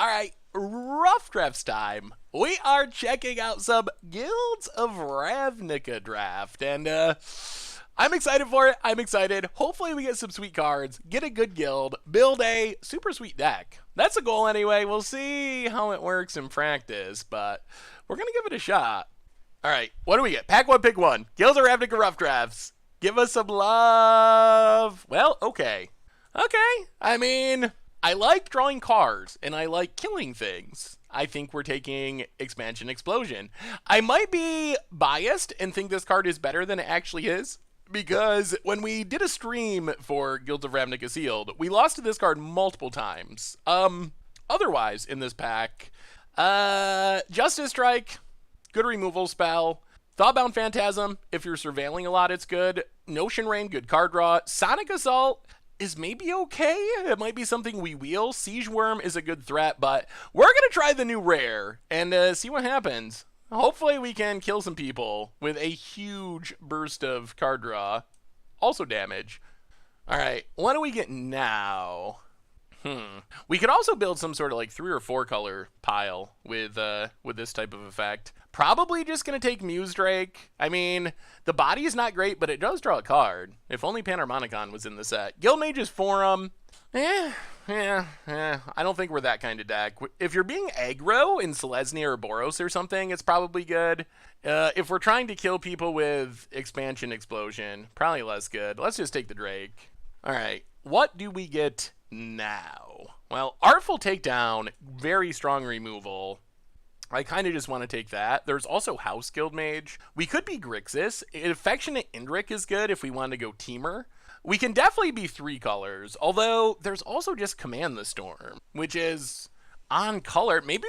All right, rough drafts time. We are checking out some Guilds of Ravnica draft, and I'm excited for it. I'm excited. Hopefully, we get some sweet cards, get a good guild, build a super sweet deck. That's the goal anyway. We'll see how it works in practice, but we're gonna give it a shot. All right, what do we get? Pack one, pick one. Guilds of Ravnica rough drafts. Give us some love. Well, okay. Okay. I mean, I like drawing cards, and I like killing things. I think we're taking Expansion Explosion. I might be biased and think this card is better than it actually is, because when we did a stream for Guilds of Ravnica Sealed, we lost to this card multiple times. Otherwise, in this pack, Justice Strike, good removal spell. Thoughtbound Phantasm, if you're surveilling a lot, it's good. Notion Rain, good card draw. Sonic Assault is maybe okay. It might be something we wheel. Siege Worm is a good threat, but we're going to try the new rare and see what happens. Hopefully we can kill some people with a huge burst of card draw. Also damage. All right, what do we get now? We could also build some sort of like 3 or 4 color pile with this type of effect. Probably just going to take Muse Drake. I mean, the body is not great, but it does draw a card. If only Panharmonicon was in the set. Guildmage's Forum. I don't think we're that kind of deck. If you're being aggro in Selesnya or Boros or something, it's probably good. If we're trying to kill people with Expansion Explosion, probably less good. Let's just take the Drake. All right, what do we get now? Well, Artful Takedown, very strong removal. I kind of just want to take that. There's also House Guildmage. We could be Grixis. Affectionate Indrik is good if we want to go Teamer. We can definitely be 3 colors, although there's also just Command the Storm, which is on color. Maybe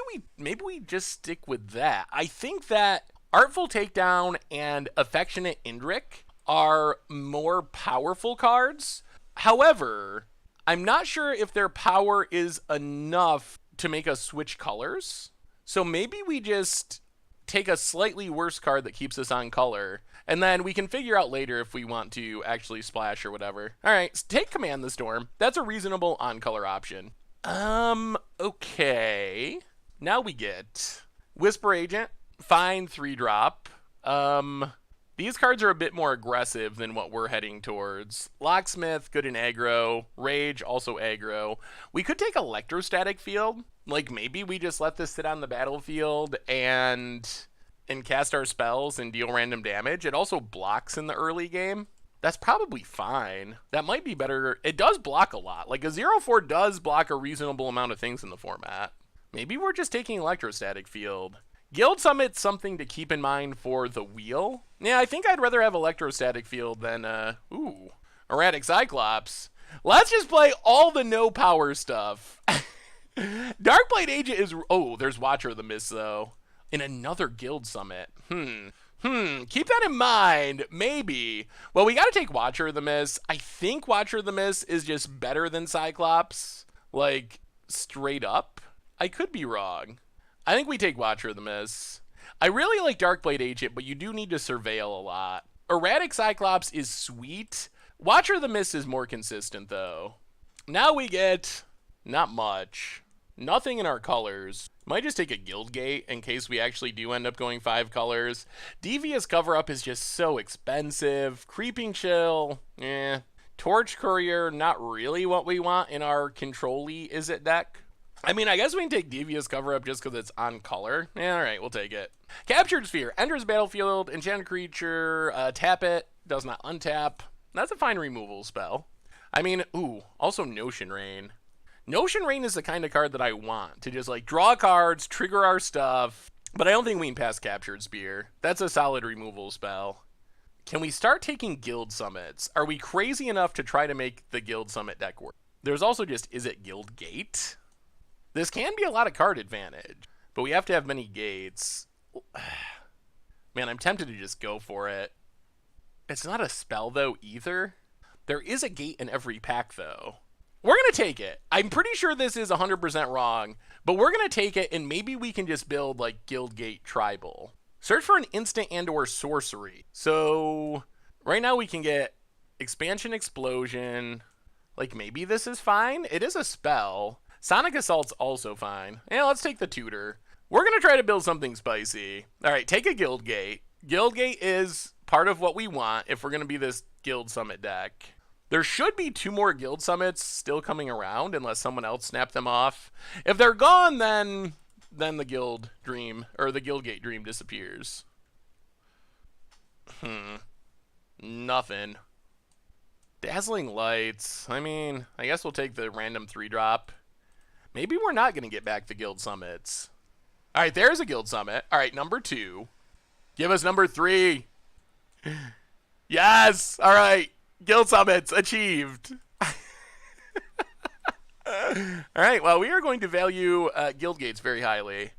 we just stick with that. I think that Artful Takedown and Affectionate Indrik are more powerful cards. However, I'm not sure if their power is enough to make us switch colors. So maybe we just take a slightly worse card that keeps us on color, and then we can figure out later if we want to actually splash or whatever. All right, take Command the Storm. That's a reasonable on-color option. Okay. Now we get Whisper Agent, fine 3-drop. These cards are a bit more aggressive than what we're heading towards. Locksmith, good in aggro. Rage, also aggro. We could take Electrostatic Field. Like, maybe we just let this sit on the battlefield and cast our spells and deal random damage. It also blocks in the early game. That's probably fine. That might be better. It does block a lot. Like, a 0/4 does block a reasonable amount of things in the format. Maybe we're just taking Electrostatic Field. Guild Summit's something to keep in mind for the wheel. Yeah, I think I'd rather have Electrostatic Field than, Erratic Cyclops. Let's just play all the no-power stuff. Darkblade Agent is... Oh, there's Watcher of the Mist, though. In another Guild Summit. Keep that in mind. Maybe. Well, we gotta take Watcher of the Mist. I think Watcher of the Mist is just better than Cyclops. Like, straight up. I could be wrong. I think we take Watcher of the Mist. I really like Darkblade Agent, but you do need to surveil a lot. Erratic Cyclops is sweet. Watcher of the Mist is more consistent, though. Now we get... not much. Nothing in our colors. Might just take a Guildgate in case we actually do end up going 5 colors. Devious Cover-Up is just so expensive. Creeping Chill, Torch Courier, not really what we want in our Control-y Izzet deck. I mean, I guess we can take Devious Cover-Up just because it's on color. Yeah, alright, we'll take it. Captured Sphere. Enters battlefield, enchanted creature, tap it, does not untap. That's a fine removal spell. I mean, also Notion Rain. Notion Rain is the kind of card that I want to just like draw cards, trigger our stuff, but I don't think we can pass Captured Spear. That's a solid removal spell. Can we start taking Guild Summits? Are we crazy enough to try to make the Guild Summit deck work? There's also just, is it Guild Gate? This can be a lot of card advantage, but we have to have many gates. Man, I'm tempted to just go for it. It's not a spell, though, either. There is a gate in every pack, though. We're going to take it. I'm pretty sure this is 100% wrong, but we're going to take it, and maybe we can just build, like, Guildgate Tribal. Search for an instant and or sorcery. So, right now we can get Expansion Explosion. Like, maybe this is fine. It is a spell. Sonic Assault's also fine. Yeah, let's take the Tutor. We're going to try to build something spicy. All right, take a Guildgate. Guildgate is part of what we want if we're going to be this Guild Summit deck. There should be 2 more Guild Summits still coming around unless someone else snapped them off. If they're gone, then the Guild Dream, or the Guildgate Dream disappears. Nothing. Dazzling Lights. I mean, I guess we'll take the random 3-drop. Maybe we're not going to get back the Guild Summits. All right, there's a Guild Summit. All right, number 2. Give us number 3. Yes! All right. Guild Summits achieved. All right, well, we are going to value Guildgates very highly.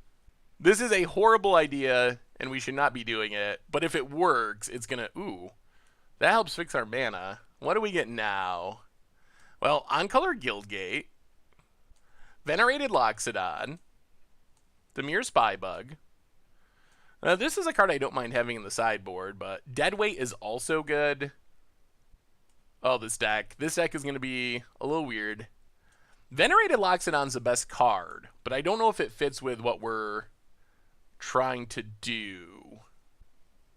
This is a horrible idea, and we should not be doing it. But if it works, it's going to... Ooh, that helps fix our mana. What do we get now? Well, on-color Guildgate. Venerated Loxodon. Demir Spybug. This is a card I don't mind having in the sideboard, but Deadweight is also good. Oh, this deck. This deck is going to be a little weird. Venerated Loxodon's the best card, but I don't know if it fits with what we're trying to do.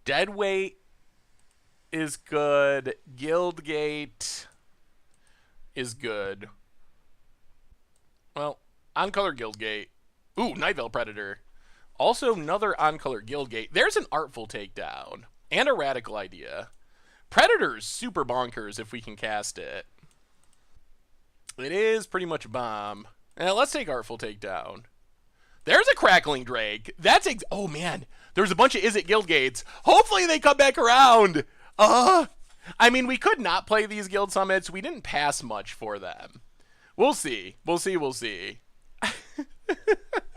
Deadweight is good. Guildgate is good. Well, on-color Guildgate. Ooh, Night Veil Predator. Also, another on-color Guildgate. There's an Artful Takedown and a Radical Idea. Predator's super bonkers if we can cast it. It is pretty much a bomb. Now, let's take Artful Takedown. There's a Crackling Drake. That's oh, man. There's a bunch of Izzet Guildgates. Hopefully they come back around. I mean, we could not play these Guild Summits. We didn't pass much for them. We'll see. We'll see. We'll see.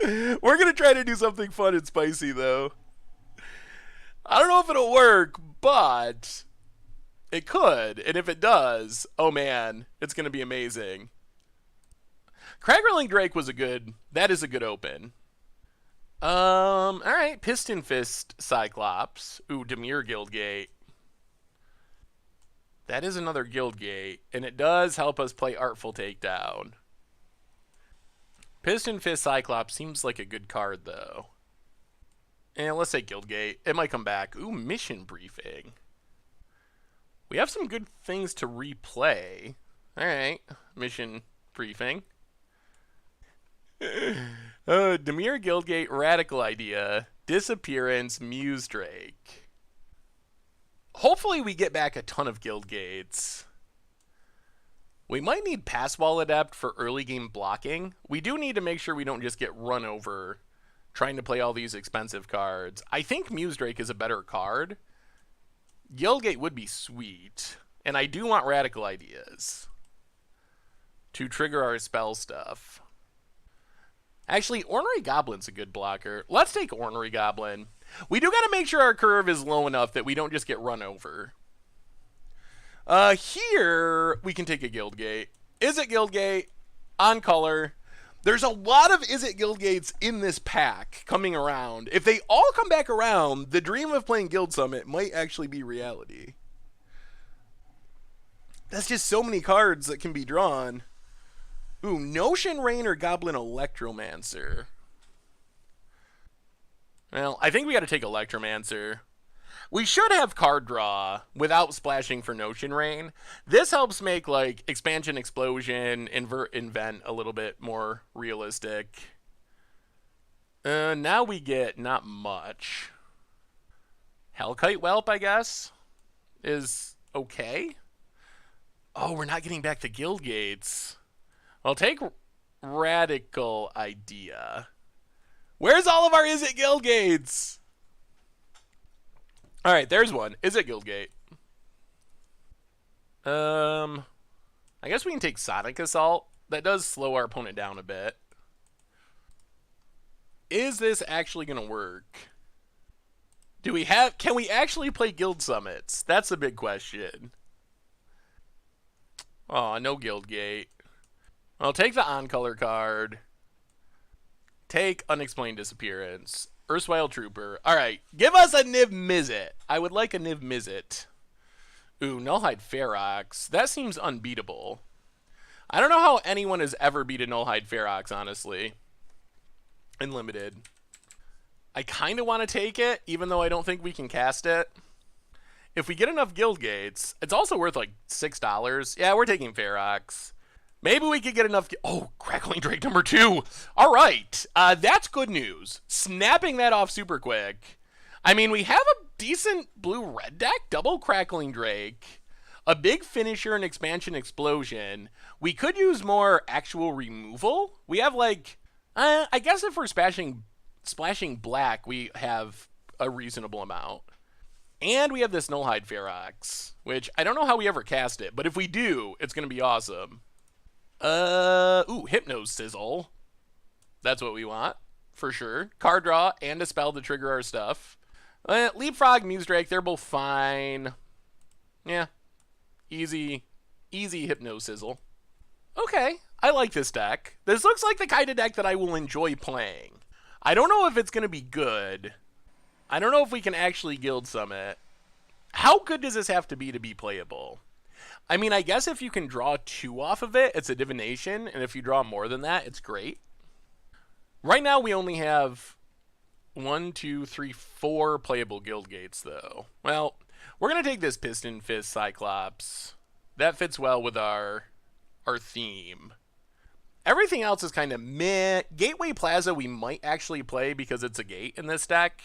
We're going to try to do something fun and spicy, though. I don't know if it'll work, but it could. And if it does, oh man, it's going to be amazing. Craggerling Drake was that is a good open. All right, Piston Fist Cyclops. Ooh, Demir Guildgate. That is another Guildgate, and it does help us play Artful Takedown. Piston Fist Cyclops seems like a good card, though. And let's say Guildgate. It might come back. Ooh, Mission Briefing. We have some good things to replay. All right, Mission Briefing. Demir Guildgate, Radical Idea, Disappearance, Muse Drake. Hopefully we get back a ton of Guildgates. We might need Passwall Adept for early game blocking. We do need to make sure we don't just get run over trying to play all these expensive cards. I think Muse Drake is a better card. Guildgate would be sweet. And I do want Radical Ideas to trigger our spell stuff. Actually, Ornery Goblin's a good blocker. Let's take Ornery Goblin. We do got to make sure our curve is low enough that we don't just get run over. Here, we can take a Guildgate. Izzet Guildgate, on color. There's a lot of Izzet Guildgates in this pack coming around. If they all come back around, the dream of playing Guild Summit might actually be reality. That's just so many cards that can be drawn. Ooh, Notion Rain or Goblin Electromancer. Well, I think we got to take Electromancer. We should have card draw without splashing for Notion Rain. This helps make, like, Expansion Explosion, Invert Invent a little bit more realistic. Now we get not much. Hellkite Whelp, I guess, is okay. Oh, we're not getting back the Guildgates. I'll take Radical Idea. Where's all of our Izzet Guildgates? All right, there's one. Izzet Guildgate. I guess we can take Sonic Assault. That does slow our opponent down a bit. Is this actually going to work? Can we actually play Guild Summits? That's the big question. Oh, no Guildgate. I'll take the on-color card. Take Unexplained Disappearance. Erstwhile Trooper. Alright, give us a Niv Mizzet. I would like a Niv Mizzet. Ooh, Nullhide Ferox. That seems unbeatable. I don't know how anyone has ever beat a Nullhide Ferox, honestly. In Limited. I kind of want to take it, even though I don't think we can cast it. If we get enough guild gates, it's also worth like $6. Yeah, we're taking Ferox. Maybe we could get enough. Oh, Crackling Drake number 2. All right. That's good news. Snapping that off super quick. I mean, we have a decent blue-red deck. Double Crackling Drake. A big finisher and expansion explosion. We could use more actual removal. We have like, I guess if we're splashing black, we have a reasonable amount. And we have this Nullhide Ferox, which I don't know how we ever cast it, but if we do, it's going to be awesome. Ooh, Hypno Sizzle. That's what we want, for sure. Card draw and a spell to trigger our stuff. Leapfrog, Muse Drake, they're both fine. Yeah. Easy Hypno Sizzle. Okay, I like this deck. This looks like the kind of deck that I will enjoy playing. I don't know if it's going to be good. I don't know if we can actually Guild Summit. How good does this have to be playable? I mean, I guess if you can draw 2 off of it, it's a divination, and if you draw more than that, it's great. Right now, we only have 1, 2, 3, 4 playable guild gates, though. Well, we're going to take this Piston Fist Cyclops. That fits well with our theme. Everything else is kind of meh. Gateway Plaza we might actually play because it's a gate in this deck.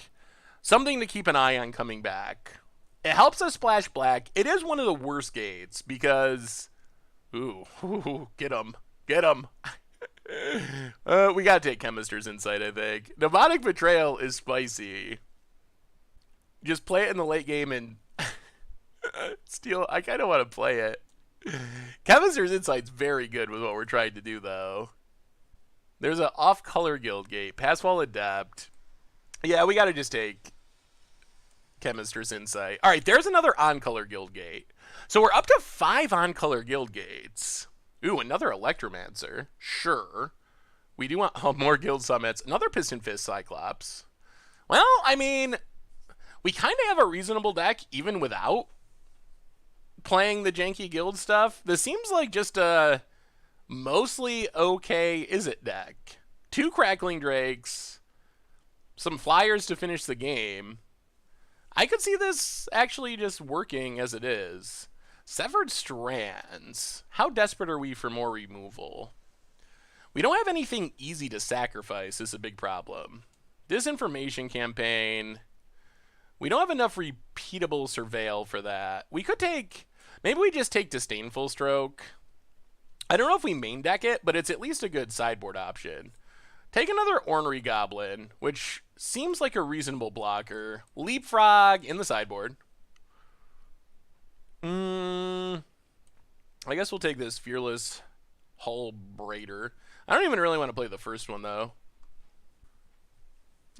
Something to keep an eye on coming back. It helps us splash black. It is one of the worst gates because... Ooh, get him. Get him. We gotta take Chemister's Insight, I think. Mnemonic Betrayal is spicy. Just play it in the late game and steal. I kind of want to play it. Chemister's Insight's very good with what we're trying to do, though. There's an off-color guild gate. Passwall Adept. Yeah, we gotta just take Chemister's Insight. All right, there's another on-color guild gate. So we're up to 5 on-color guild gates. Ooh, another Electromancer. Sure. We do want more guild summits. Another Piston Fist Cyclops. Well, I mean, we kind of have a reasonable deck even without playing the janky guild stuff. This seems like just a mostly okay Is-It deck. 2 Crackling Drakes. Some flyers to finish the game. I could see this actually just working as it is. Severed Strands. How desperate are we for more removal? We don't have anything easy to sacrifice is a big problem. Disinformation Campaign. We don't have enough repeatable Surveil for that. We could take... Maybe we just take Disdainful Stroke. I don't know if we main deck it, but it's at least a good sideboard option. Take another Ornery Goblin, which seems like a reasonable blocker. Leapfrog in the sideboard. I guess we'll take this Fearless Hull Braider. I don't even really want to play the first one, though.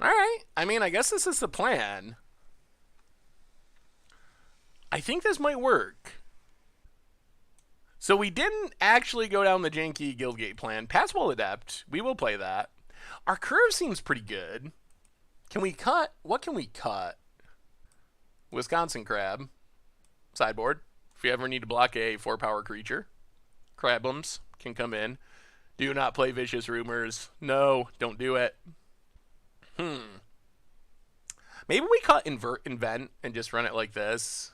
Alright, I mean, I guess this is the plan. I think this might work. So we didn't actually go down the janky Guildgate plan. Passwall Adept, we will play that. Our curve seems pretty good. Can we cut? What can we cut? Wisconsin Crab. Sideboard. If you ever need to block a 4-power creature. Crabums can come in. Do not play Vicious Rumors. No, don't do it. Maybe we cut Invent and just run it like this.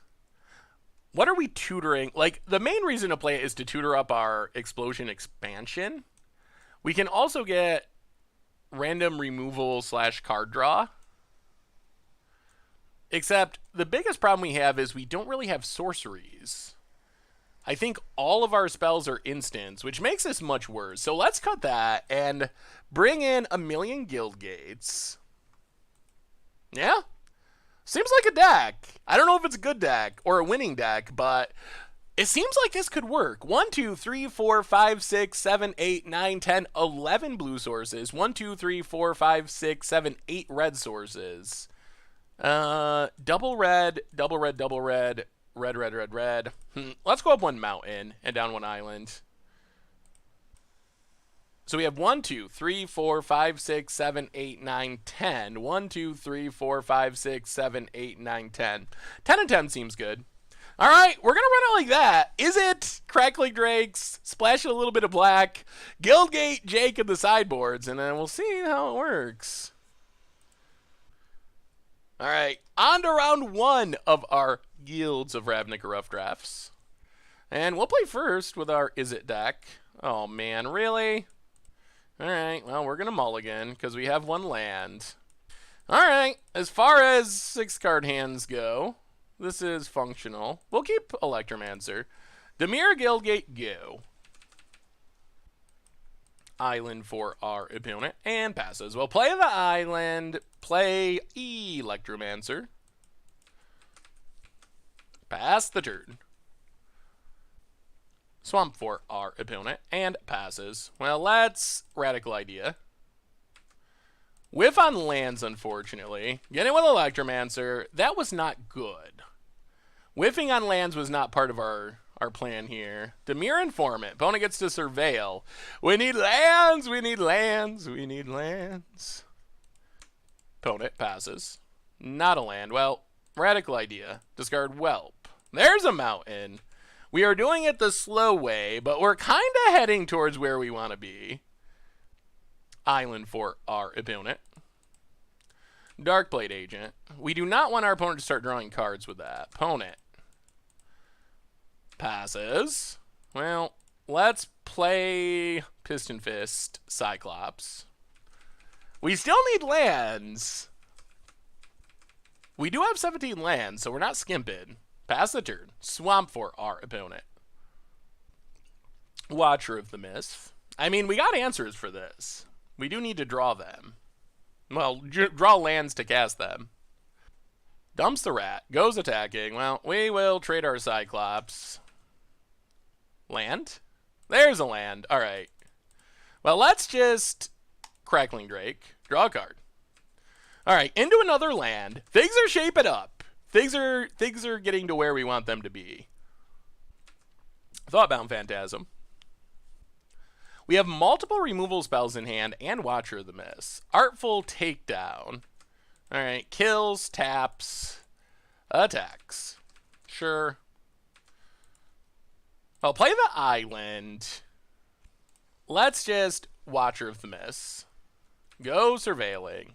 What are we tutoring? Like, the main reason to play it is to tutor up our Explosion Expansion. We can also get random removal / card draw. Except, the biggest problem we have is we don't really have sorceries. I think all of our spells are instants, which makes this much worse. So let's cut that and bring in a million guild gates. Yeah? Seems like a deck. I don't know if it's a good deck or a winning deck, but it seems like this could work. 1, 2, 3, 4, 5, 6, 7, 8, 9, 10, 11 blue sources. 1, 2, 3, 4, 5, 6, 7, 8 red sources. Double red, double red, double red, red, red, red, red. Let's go up one mountain and down one island. So we have 1, 2, 3, 4, 5, 6, 7, 8, 9, 1, 2, 3, 4, 5, 6, 7, 8, 9, 10. 10 and 10 seems good. All right, we're going to run it like that. Is it Crackling Drakes, splashing a little bit of black, Guildgate, Jake, and the sideboards, and then we'll see how it works. All right, on to round 1 of our Guilds of Ravnica Rough Drafts. And we'll play first with our Is It deck. Oh, man, really? All right, well, we're going to mulligan because we have 1 land. All right, as far as 6-card hands go, this is functional. We'll keep Electromancer. Dimir, Guildgate, go. Island for our opponent, and passes. We'll play the island, play Electromancer. Pass the turn. Swamp for our opponent, and passes. Well, let's Radical Idea. Whiff on lands, unfortunately. Getting with Electromancer, that was not good. Whiffing on lands was not part of our plan here. Dimir Informant. Opponent gets to Surveil. We need lands, we need lands, we need lands. Opponent passes. Not a land. Well, Radical Idea. Discard Whelp. There's a mountain. We are doing it the slow way, but we're kind of heading towards where we want to be. Island for our opponent. Darkblade Agent. We do not want our opponent to start drawing cards with that. Opponent passes. Well, let's play Piston Fist Cyclops. We still need lands. We do have 17 lands, so we're not skimping. Pass the turn. Swamp for our opponent. Watcher of the Mist. I mean, we got answers for this. We do need to draw them. Well, draw lands to cast them. Dumps the rat. Goes attacking. Well, we will trade our Cyclops. Land? There's a land. All right. Well, let's just Crackling Drake. Draw a card. All right, into another land. Things are shaping up. Things are getting to where we want them to be. Thoughtbound Phantasm. We have multiple removal spells in hand and Watcher of the Mist. Artful Takedown. All right, kills, taps, attacks. Sure. I'll play the island. Let's just Watcher of the Mist. Go Surveilling.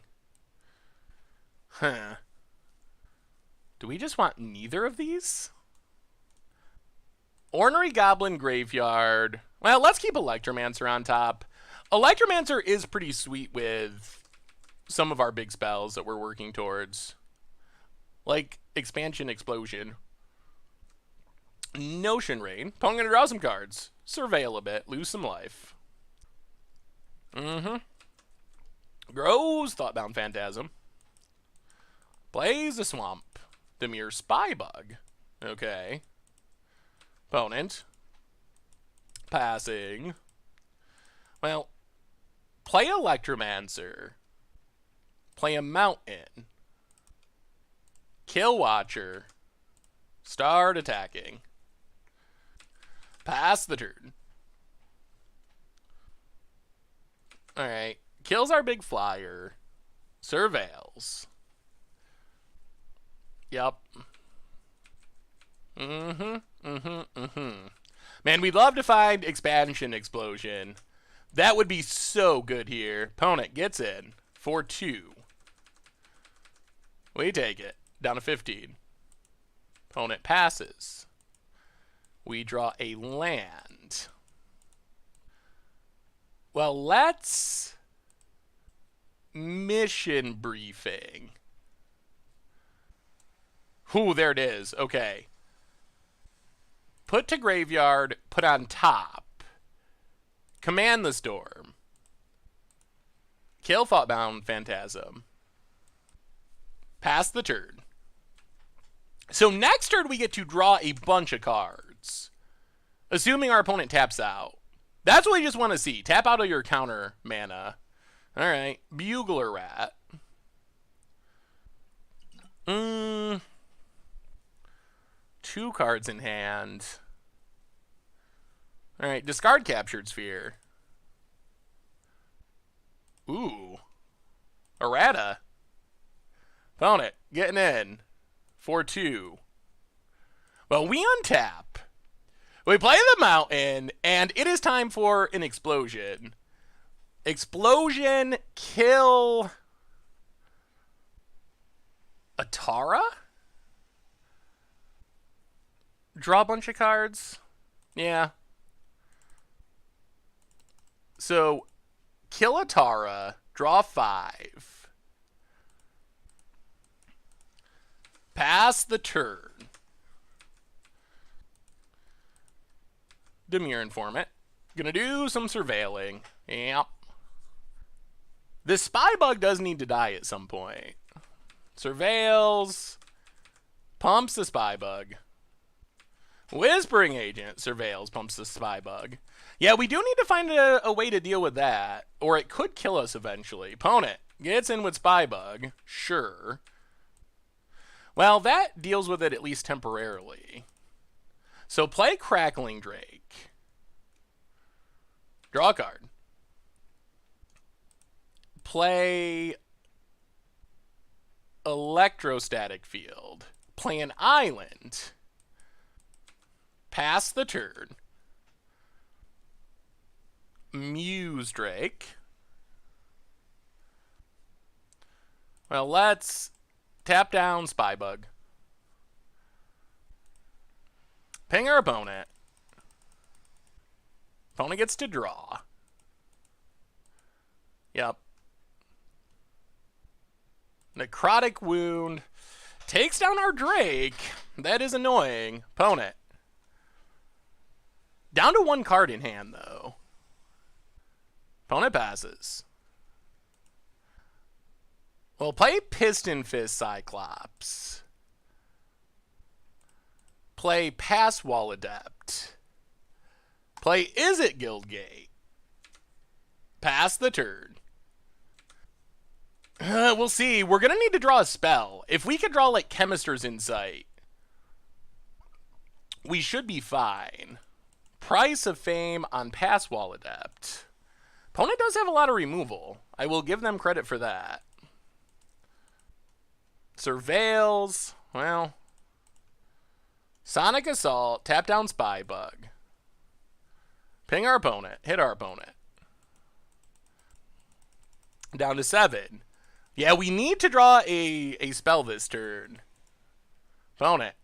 Huh. Do we just want neither of these? Ornery Goblin Graveyard. Well, let's keep Electromancer on top. Electromancer is pretty sweet with some of our big spells that we're working towards. Like Expansion Explosion. Notion Rain. Opponent gonna draw some cards. Surveil a bit. Lose some life. Grows Thoughtbound Phantasm. Plays a Swamp. Dimir Spybug. Okay. Opponent. Passing. Well, play Electromancer. Play a Mountain. Kill Watcher. Start attacking. Pass the turn. Alright. Kills our big flyer. Surveils. Yep. Man, we'd love to find Expansion Explosion. That would be so good here. Opponent gets in for 2. We take it. Down to 15. Opponent passes. We draw a land. Well, let's Mission Briefing. Ooh, there it is. Okay. Put to graveyard, put on top. Command the Storm. Kill Thoughtbound Phantasm. Pass the turn. So next turn we get to draw a bunch of cards. Assuming our opponent taps out. That's what we just want to see. Tap out of your counter mana. Alright. Bugler Rat. 2 cards in hand. Alright, discard Captured Sphere. Ooh. Errata. Opponent, getting in. 4-2. Well, we untap. We play the mountain, and it is time for an explosion. Explosion, kill Atara? Draw a bunch of cards? Yeah. So, kill Atara, draw 5. Pass the turn. Demure Informant. Gonna do some surveilling. Yep. This spy bug does need to die at some point. Surveils. Pumps the spy bug. Whispering Agent surveils, pumps the spy bug. Yeah, we do need to find a way to deal with that, or it could kill us eventually. Opponent gets in with spy bug. Sure. Well, that deals with it at least temporarily. So play Crackling Drake. Draw a card. Play Electrostatic Field. Play an island. Pass the turn. Muse Drake. Well, let's tap down Spy Bug. Ping our opponent. Opponent gets to draw. Yep. Necrotic Wound. Takes down our Drake. That is annoying. Opponent. Down to 1 card in hand, though. Opponent passes. Well, play Piston Fist Cyclops. Play Pass Wall Adept. Play Is It Guildgate. Pass the turn. We'll see. We're going to need to draw a spell. If we could draw, like, Chemister's Insight, we should be fine. Price of Fame on Pass Wall Adept. Opponent does have a lot of removal. I will give them credit for that. Surveils. Well. Sonic Assault. Tap down Spy Bug. Ping our opponent. Hit our opponent. Down to 7. Yeah, we need to draw a spell this turn. Opponent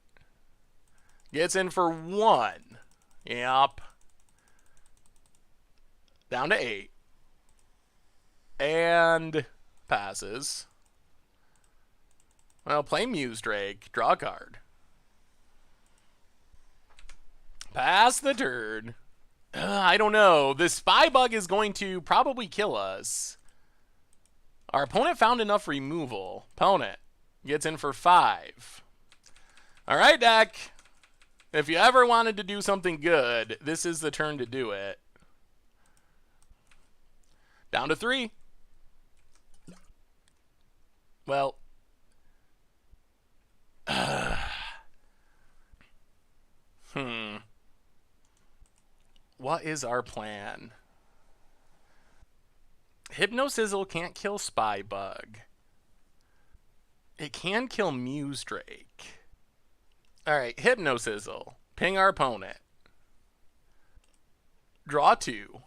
gets in for 1. Yep. Down to 8. And passes. Well, play Muse Drake. Draw a card. Pass the turn. I don't know. This Spy Bug is going to probably kill us. Our opponent found enough removal. Opponent gets in for 5. All right, deck. If you ever wanted to do something good, this is the turn to do it. Down to 3. Well. What is our plan? Hypnosizzle can't kill Spy Bug. It can kill Muse Drake. Alright, Hypnosizzle. Ping our opponent. Draw 2.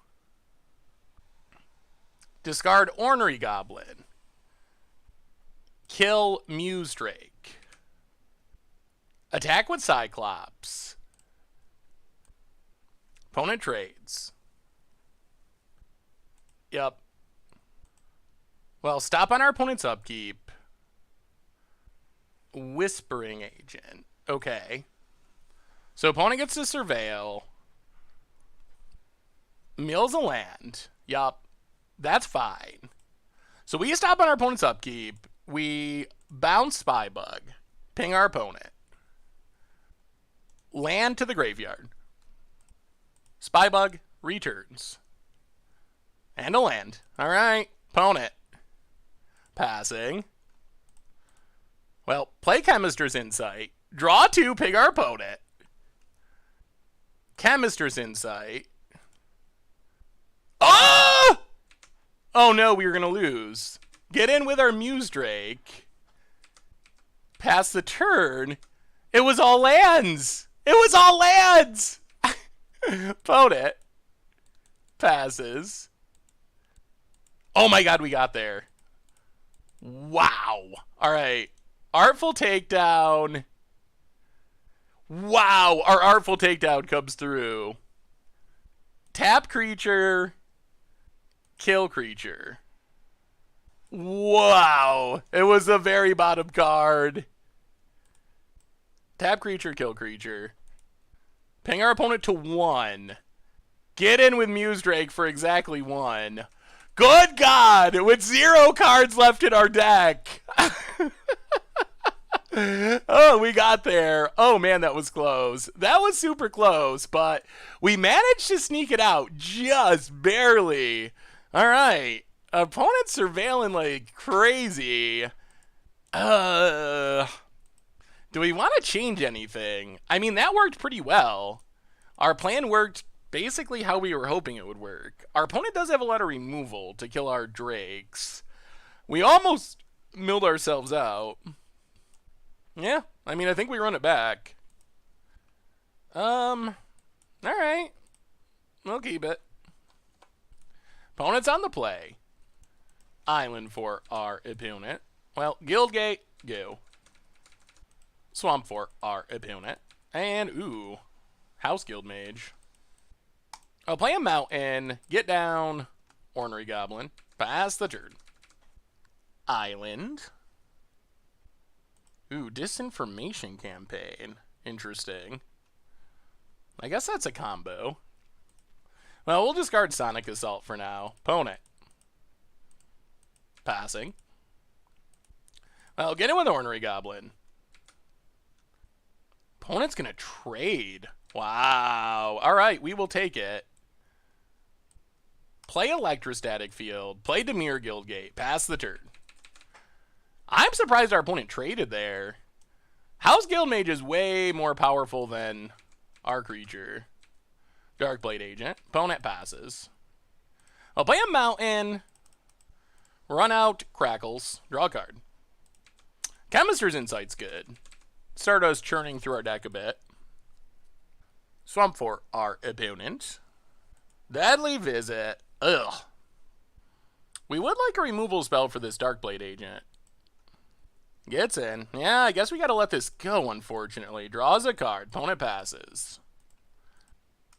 Discard Ornery Goblin. Kill Muse Drake. Attack with Cyclops. Opponent trades. Yep. Well, stop on our opponent's upkeep. Whispering Agent. Okay. So opponent gets to surveil. Mills a land. Yup. That's fine. So we stop on our opponent's upkeep. We bounce Spy Bug. Ping our opponent. Land to the graveyard. Spy Bug returns. And a land. Alright. Opponent. Passing. Well, play Chemister's Insight. Draw 2, ping our opponent. Chemister's Insight. Oh! Oh no, we were going to lose. Get in with our Muse Drake. Pass the turn. It was all lands. It was all lands! Opponent passes. Oh my god, we got there. Wow. Alright. Artful Takedown. Wow, our Artful Takedown comes through. Tap creature. Kill creature. Wow. It was the very bottom card. Tap creature, kill creature. Ping our opponent to 1. Get in with Muse Drake for exactly 1. Good God! With 0 cards left in our deck. Oh, we got there. Oh, man, that was close. That was super close, but we managed to sneak it out just barely. All right. Opponent's surveilling like crazy. Do we want to change anything? I mean, that worked pretty well. Our plan worked basically how we were hoping it would work. Our opponent does have a lot of removal to kill our Drakes. We almost milled ourselves out. Yeah, I mean, I think we run it back. Alright. We'll keep it. Opponent's on the play. Island for our opponent. Well, Guildgate, go. Swamp for our opponent. And, ooh, House Guild Mage. I'll play a Mountain, get down, Ornery Goblin, pass the turn. Island. Ooh, Disinformation Campaign. Interesting. I guess that's a combo. Well, we'll discard Sonic Assault for now. Opponent. Passing. Well, get in with Ornery Goblin. Opponent's going to trade. Wow. All right, we will take it. Play Electrostatic Field. Play Dimir Guildgate. Pass the turn. I'm surprised our opponent traded there. House Guildmage is way more powerful than our creature. Darkblade Agent. Opponent passes. I'll play a Mountain. Run out Crackles. Draw a card. Chemister's Insight's good. Start us churning through our deck a bit. Swamp for our opponent. Deadly Visit. Ugh. We would like a removal spell for this Darkblade Agent. Gets in. Yeah, I guess we gotta let this go, unfortunately. Draws a card. Opponent passes.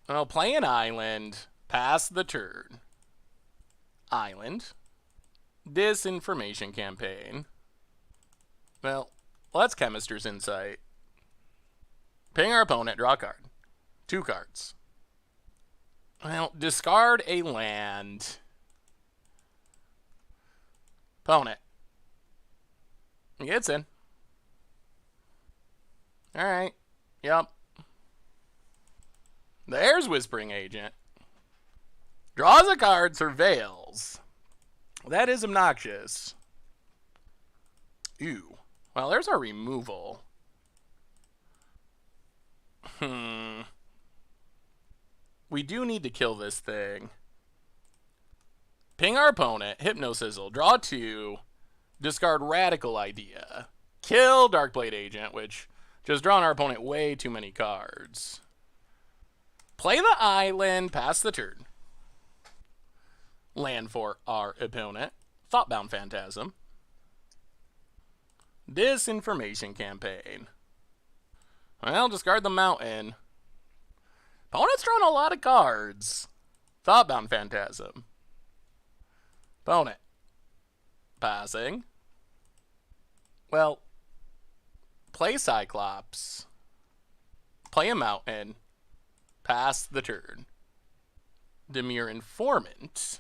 I'll play an Island. Pass the turn. Island. Disinformation Campaign. Well, let's Chemister's Insight. Ping our opponent. Draw a card. 2 cards. Well, discard a land. Opponent. Gets in. Alright. Yup. There's Whispering Agent. Draws a card, surveils. That is obnoxious. Ew. Well, there's our removal. We do need to kill this thing. Ping our opponent. Hypnosizzle. Draw 2. Discard Radical Idea. Kill Darkblade Agent, which just drawn our opponent way too many cards. Play the Island. Pass the turn. Land for our opponent. Thoughtbound Phantasm. Disinformation Campaign. Well, discard the Mountain. Opponent's drawing a lot of cards. Thoughtbound Phantasm. Opponent. Passing. Well, play Cyclops. Play a Mountain. Pass the turn. Dimir Informant.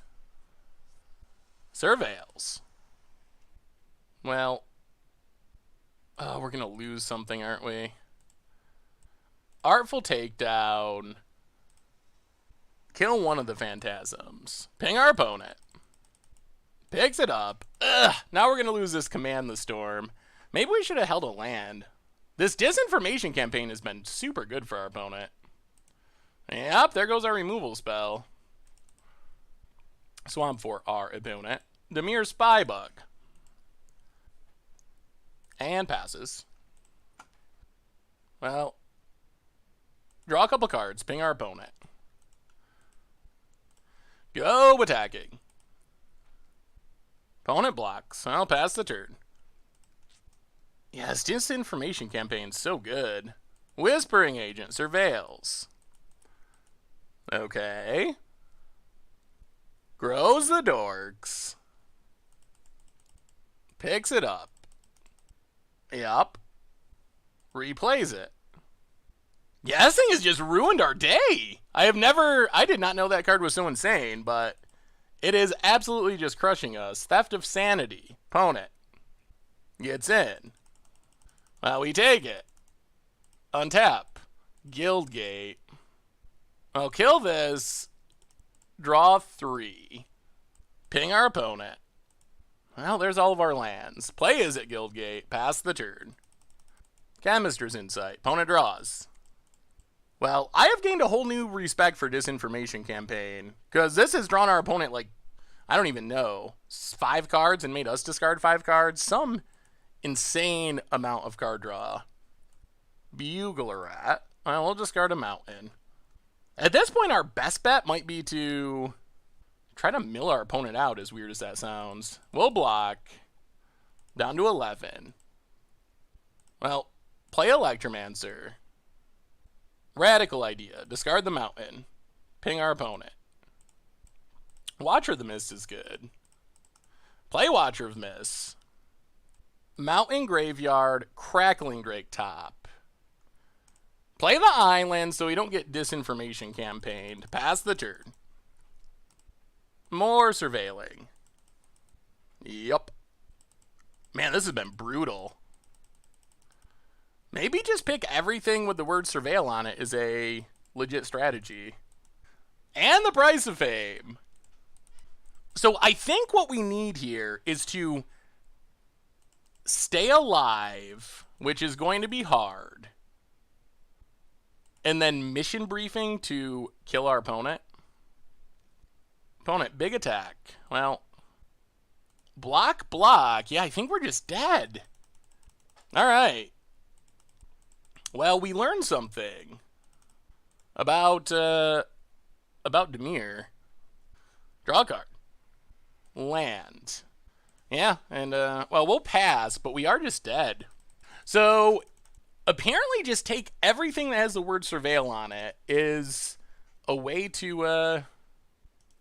Surveils. Well, oh, we're going to lose something, aren't we? Artful Takedown. Kill one of the Phantasms. Ping our opponent. Picks it up. Ugh, now we're going to lose this Command the Storm. Maybe we should have held a land. This Disinformation Campaign has been super good for our opponent. Yep, there goes our removal spell. Swamp for our opponent. Dimir Spybug. And passes. Well, Draw a couple cards. Ping our opponent. Go attacking. Opponent blocks. I'll pass the turn. Yes, disinformation campaign's so good. Whispering Agent surveils. Okay. Grows the dorks. Picks it up. Yup. Replays it. Yeah, this thing has just ruined our day. I did not know that card was so insane, but it is absolutely just crushing us. Theft of Sanity. Opponent gets in. Well, we take it. Untap. Guildgate. I'll kill this. Draw 3. Ping our opponent. Well, there's all of our lands. Play is at Guildgate. Pass the turn. Chemister's Insight. Opponent draws. Well, I have gained a whole new respect for Disinformation Campaign, because this has drawn our opponent, like, I don't even know, 5 cards and made us discard 5 cards. Some insane amount of card draw. Bugler Rat. Well, we'll discard a Mountain. At this point, our best bet might be to try to mill our opponent out, as weird as that sounds. We'll block. Down to 11. Well, play Electromancer. Radical idea. Discard the Mountain. Ping our opponent. Watcher of the Mist is good. Play Watcher of Mist. Mountain Graveyard. Crackling Drake top. Play the island so we don't get Disinformation Campaigned. Pass the turn. More surveilling. Yup. Man, this has been brutal. Maybe just pick everything with the word surveil on it is a legit strategy. And the price of fame. So I think what we need here is to stay alive, which is going to be hard. And then mission briefing to kill our opponent. Opponent, big attack. Well, block, block. Yeah, I think we're just dead. All right. Well, we learned something about Demir. Draw a card. Land. Yeah, and, well, we'll pass, but we are just dead. So, apparently just take everything that has the word surveil on it is a way to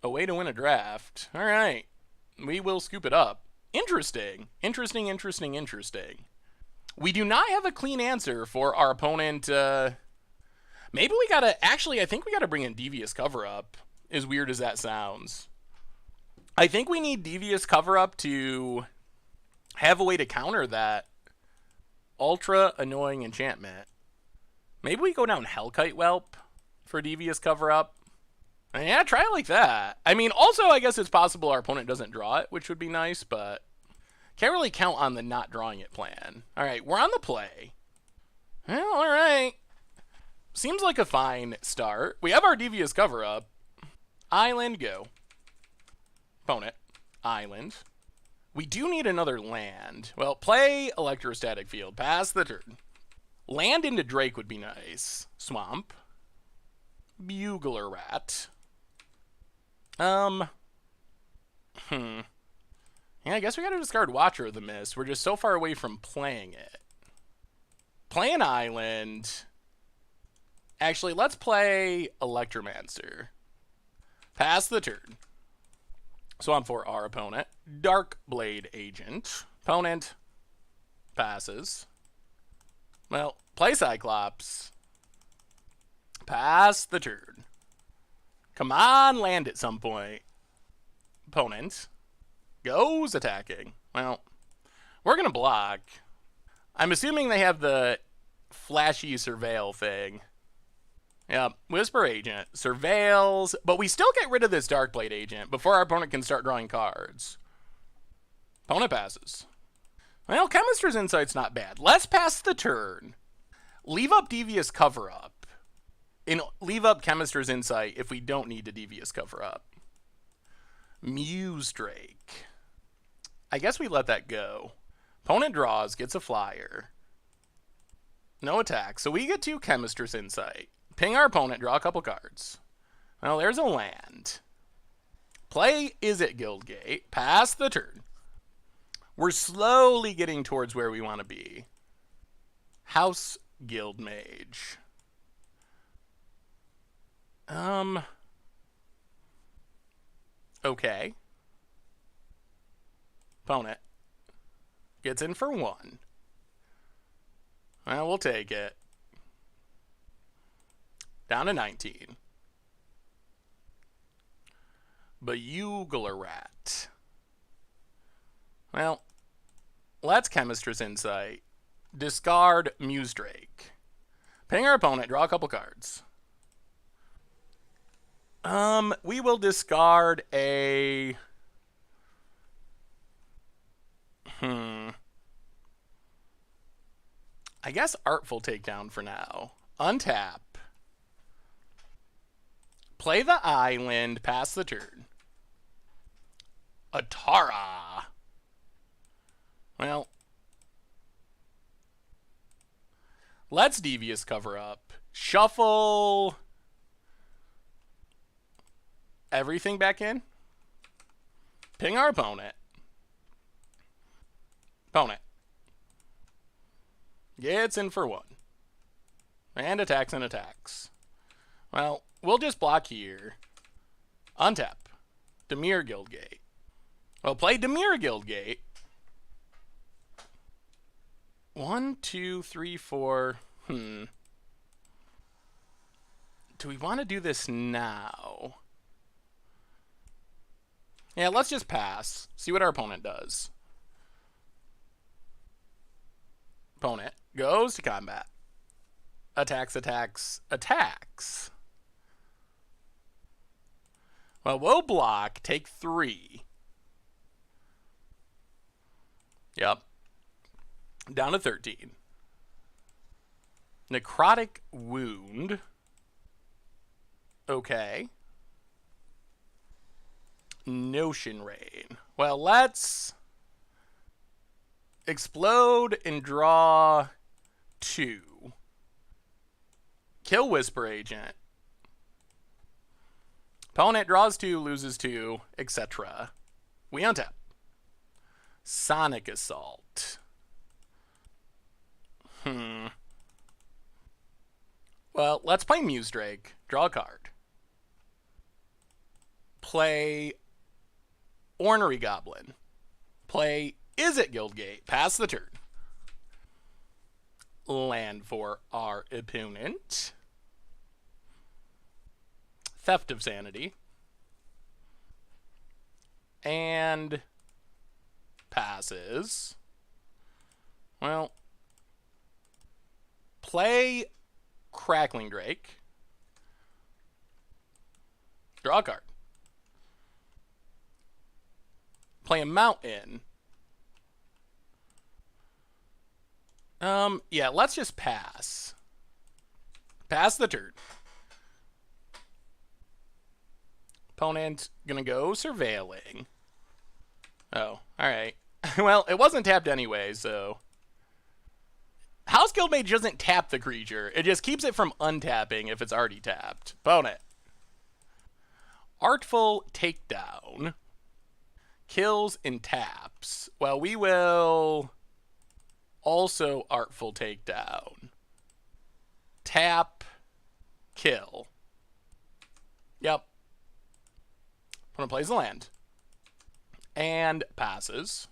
win a draft. All right. We will scoop it up. Interesting. Interesting, interesting, interesting. We do not have a clean answer for our opponent. Maybe we gotta, actually, I think we gotta bring in Devious Cover-Up, as weird as that sounds. I think we need Devious Cover-Up to have a way to counter that ultra annoying enchantment. Maybe we go down Hellkite Whelp for Devious Cover-Up. Yeah, try it like that. I mean, also, I guess it's possible our opponent doesn't draw it, which would be nice, but can't really count on the not drawing it plan. All right, we're on the play. Well, all right. Seems like a fine start. We have our Devious Cover-Up. Island, go. Opponent, island. We do need another land. Well, play Electrostatic Field. Pass the turn. Land into Drake would be nice. Swamp. Bugler Rat. Yeah, I guess we gotta discard Watcher of the Mist. We're just so far away from playing it. Play an island. Actually, let's play Electromancer. Pass the turn. Swamp for our opponent. Darkblade Agent. Opponent passes. Well, play Cyclops. Pass the turn. Come on, land at some point. Opponent goes attacking. Well, we're going to block. I'm assuming they have the flashy surveil thing. Yeah, Whisper Agent surveils, but we still get rid of this Darkblade Agent before our opponent can start drawing cards. Opponent passes. Well, Chemister's Insight's not bad. Let's pass the turn. Leave up Devious Cover-Up. And leave up Chemister's Insight if we don't need a Devious Cover-Up. Muse Drake. I guess we let that go. Opponent draws, gets a flyer. No attack, so we get 2 Chemister's Insight. Ping our opponent, draw a couple cards. Well, there's a land. Play Izzet Guildgate, pass the turn. We're slowly getting towards where we want to be. House Guildmage. Okay. Opponent gets in for 1. Well, we'll take it. Down to 19. Bugler Rat. Well, let's Chemistress Insight. Discard Muse Drake. Ping our opponent, draw a couple cards. We will discard a... I guess Artful Takedown for now. Untap. Play the island, pass the turn. Atara. Well, let's Devious Cover Up. Shuffle everything back in. Ping our opponent. Opponent gets in for 1. And attacks and attacks. Well, we'll just block here. Untap. Dimir Guildgate. Well, play Dimir Guildgate. 1, 2, 3, 4. Do we want to do this now? Yeah, let's just pass. See what our opponent does. Opponent goes to combat. Attacks, attacks, attacks. Well, we'll block, take 3. Yep. Down to 13. Necrotic Wound. Okay. Notion Rain. Well, let's explode and draw 2. Kill Whisper Agent. Opponent draws 2, loses 2, etc. We untap. Sonic Assault. Well, let's play Muse Drake. Draw a card. Play Ornery Goblin. Play Izzet Guildgate. Pass the turn. Land for our opponent. Theft of Sanity. And passes. Well, play Crackling Drake. Draw a card. Play a Mountain. Yeah, let's just pass. Pass the turn. Opponent gonna go Surveilling. Oh, alright. Well, it wasn't tapped anyway, so... House Guildmage doesn't tap the creature. It just keeps it from untapping if it's already tapped. Opponent. Artful Takedown. Kills and taps. Well, we will also Artful Takedown. Tap. Kill. Yep. Opponent plays the land. And passes.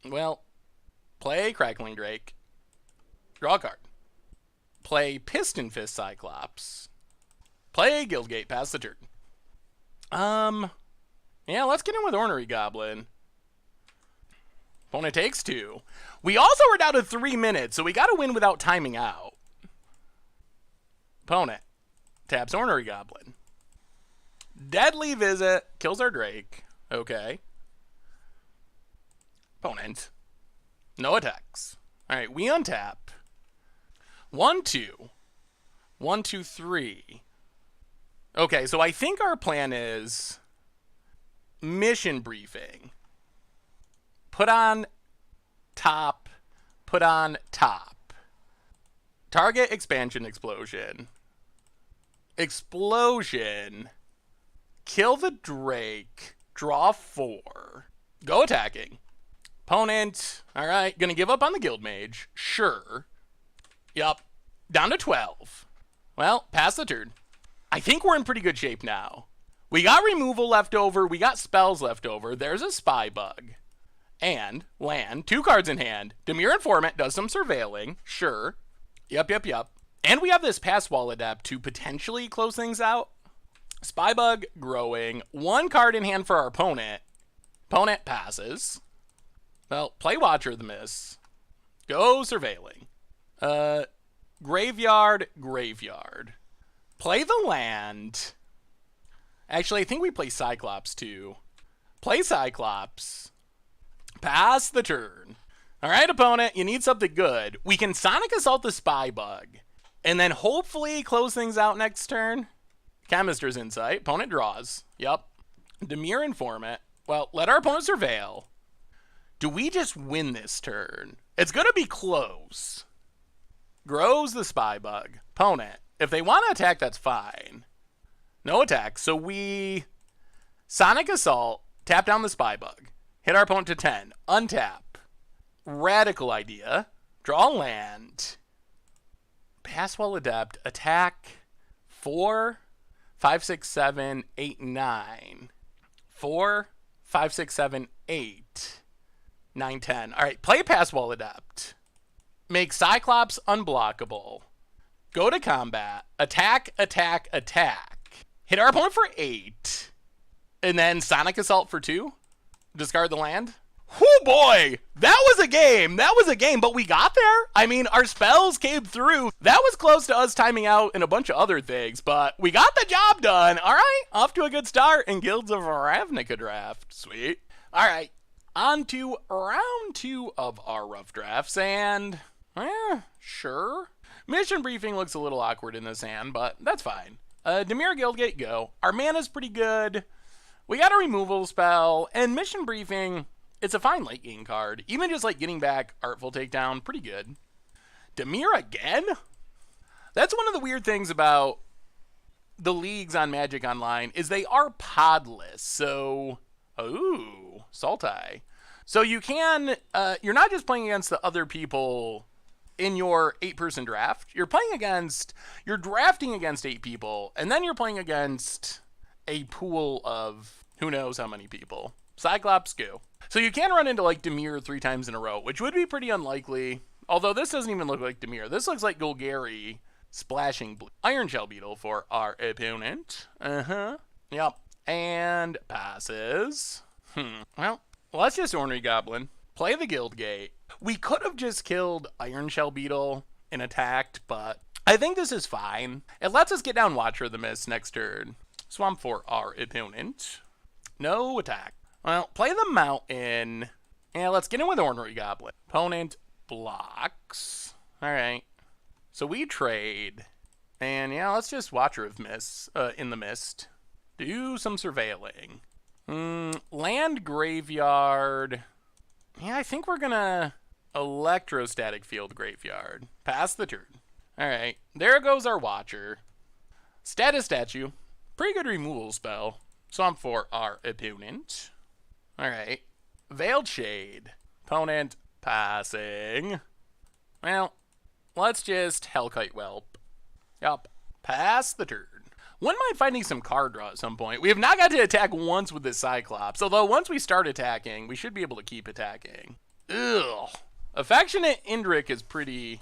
Well, play Crackling Drake. Draw a card. Play Piston Fist Cyclops. Play Guildgate. Pass the turn. Yeah, let's get in with Ornery Goblin. Opponent takes 2. We also are down to 3 minutes, so we got to win without timing out. Opponent taps Ornery Goblin. Deadly Visit. Kills our Drake. Okay. Opponent. No attacks. Alright, we untap. 1, 2. 1, 2, 3. Okay, so I think our plan is mission briefing. Put on top. Put on top. Target expansion explosion. Explosion. Kill the Drake. Draw 4. Go attacking. Opponent. Alright, gonna give up on the Guild Mage. Sure. Yup. Down to 12. Well, pass the turn. I think we're in pretty good shape now. We got removal left over. We got spells left over. There's a spy bug. And land. 2 cards in hand. Dimir Informant does some surveilling. Sure. Yup. And we have this Pass Wall Adept to potentially close things out. Spy bug growing. 1 card in hand for our opponent. Opponent passes. Well, play Watcher of the Mist. Go surveilling. Graveyard. Play the land. Actually, I think we play Cyclops too. Play Cyclops. Pass the turn. Alright, opponent, you need something good. We can Sonic Assault the Spy Bug. And then hopefully close things out next turn. Chemister's Insight. Opponent draws. Yup. Dimir Informant. Well, let our opponent surveil. Do we just win this turn? It's going to be close. Grows the Spy Bug. Opponent. If they want to attack, that's fine. No attack. So we Sonic Assault, tap down the Spy Bug. Hit our opponent to 10. Untap. Radical idea. Draw land. Pass Wall Adept. Attack. 4, 5, 6, 7, 8, 9. 4, 5, 6, 7, 8. 9, 10. Alright, play Pass Wall Adept. Make Cyclops unblockable. Go to combat. Attack. Hit our opponent for 8. And then Sonic Assault for 2. Discard the land. Whoo boy! That was a game! But we got there! I mean, our spells came through. That was close to us timing out and a bunch of other things, but we got the job done! Alright, off to a good start in Guilds of Ravnica draft. Sweet. Alright, on to round 2 of our rough drafts, and... sure. Mission briefing looks a little awkward in this hand, but that's fine. Dimir Guildgate, go. Our mana's pretty good. We got a removal spell, and mission briefing, it's a fine late game card. Even just like getting back Artful Takedown, pretty good. Dimir again? That's one of the weird things about the leagues on Magic Online, is they are podless, so... Ooh, Sultai. So you can, you're not just playing against the other people in your 8-person draft. You're drafting against 8 people, and then you're playing against a pool of who knows how many people. Cyclops, go. So you can run into like Dimir 3 times in a row, which would be pretty unlikely. Although this doesn't even look like Dimir. This looks like Golgari splashing blue. Iron Shell Beetle for our opponent. Yep. And passes. Well, let's just Ornery Goblin. Play the Guildgate. We could have just killed Iron Shell Beetle and attacked, but I think this is fine. It lets us get down Watcher of the Mist next turn. Swamp for our opponent. No attack. Well, play the Mountain. And let's get in with Ornery Goblin. Opponent blocks. Alright. So we trade. And yeah, let's just Watcher of Mist in the Mist. Do some surveilling. Land Graveyard. Yeah, I think we're gonna Electrostatic Field Graveyard. Pass the turn. Alright, there goes our Watcher. Status Statue. Pretty good removal spell. Swamp for our opponent. Alright. Veiled Shade. Opponent passing. Well, let's just Hellkite Whelp. Yup. Pass the turn. Wouldn't mind finding some card draw at some point. We have not got to attack once with this Cyclops, although once we start attacking, we should be able to keep attacking. Ugh. Affectionate Indrik is pretty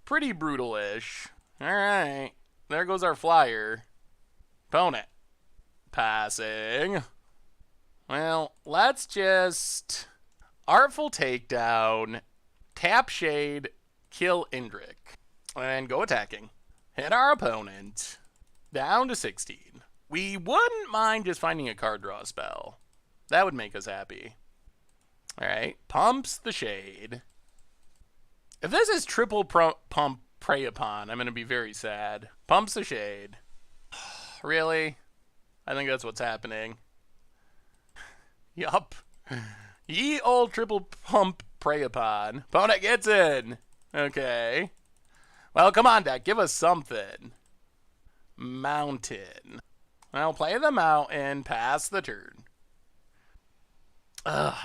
brutal-ish. Alright. There goes our flyer. Opponent. Passing. Well, let's just Artful Takedown, tap Shade, kill Indrik, and go attacking. Hit our opponent. Down to 16. We wouldn't mind just finding a card draw spell. That would make us happy. Alright, pumps the Shade. If this is triple pump Prey Upon, I'm going to be very sad. Pumps the Shade. Really? I think that's what's happening. Yup. Ye old triple pump Prey Upon. Opponent gets in. Okay. Well, come on, deck. Give us something. Mountain. Well, play the mountain, pass the turn.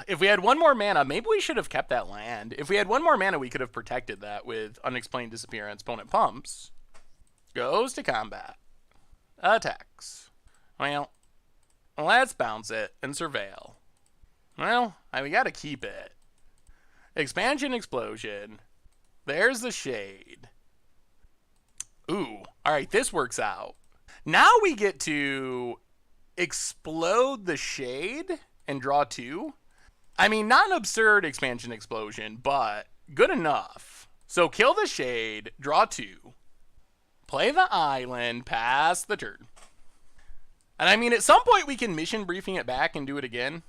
If we had one more mana, maybe we should have kept that land. If we had one more mana, we could have protected that with Unexplained Disappearance. Opponent pumps. Goes to combat. Attacks. Well, let's bounce it and surveil. Well, we gotta keep it. Expansion Explosion. There's the Shade. Ooh, alright, this works out. Now we get to explode the Shade and draw 2. I mean, not an absurd Expansion Explosion, but good enough. So kill the Shade, draw 2. Play the island, pass the turn. And I mean, at some point we can mission briefing it back and do it again.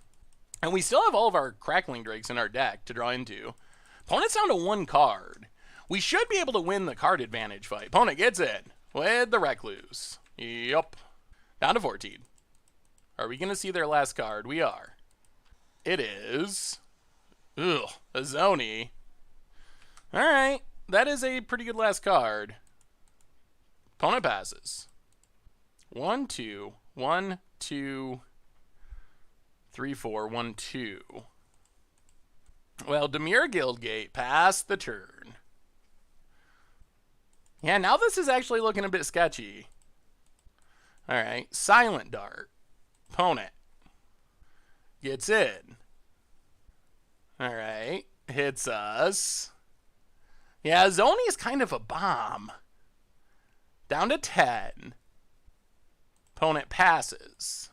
And we still have all of our Crackling Drakes in our deck to draw into. Opponent's down to 1 card. We should be able to win the card advantage fight. Opponent gets in with the Recluse. Yup. Down to 14. Are we going to see their last card? We are. It is... Ugh, a Zoni. Alright, that is a pretty good last card. Opponent passes. 1, 2, 1, 2... 3, 4, 1, 2. Well, Dimir Guildgate passed the turn. Yeah, now this is actually looking a bit sketchy. Alright, Silent Dart. Opponent gets in. Alright, hits us. Yeah, Zoni is kind of a bomb. Down to 10. Opponent passes.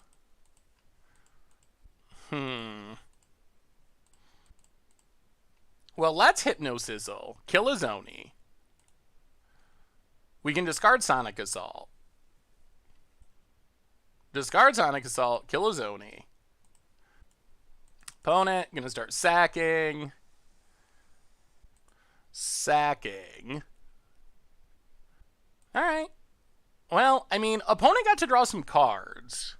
Well, let's Hypnosizzle. Kill a Zoni. We can discard Sonic Assault. Discard Sonic Assault. Kill a Zoni. Opponent gonna start sacking. Sacking. Alright. Well, I mean, opponent got to draw some cards.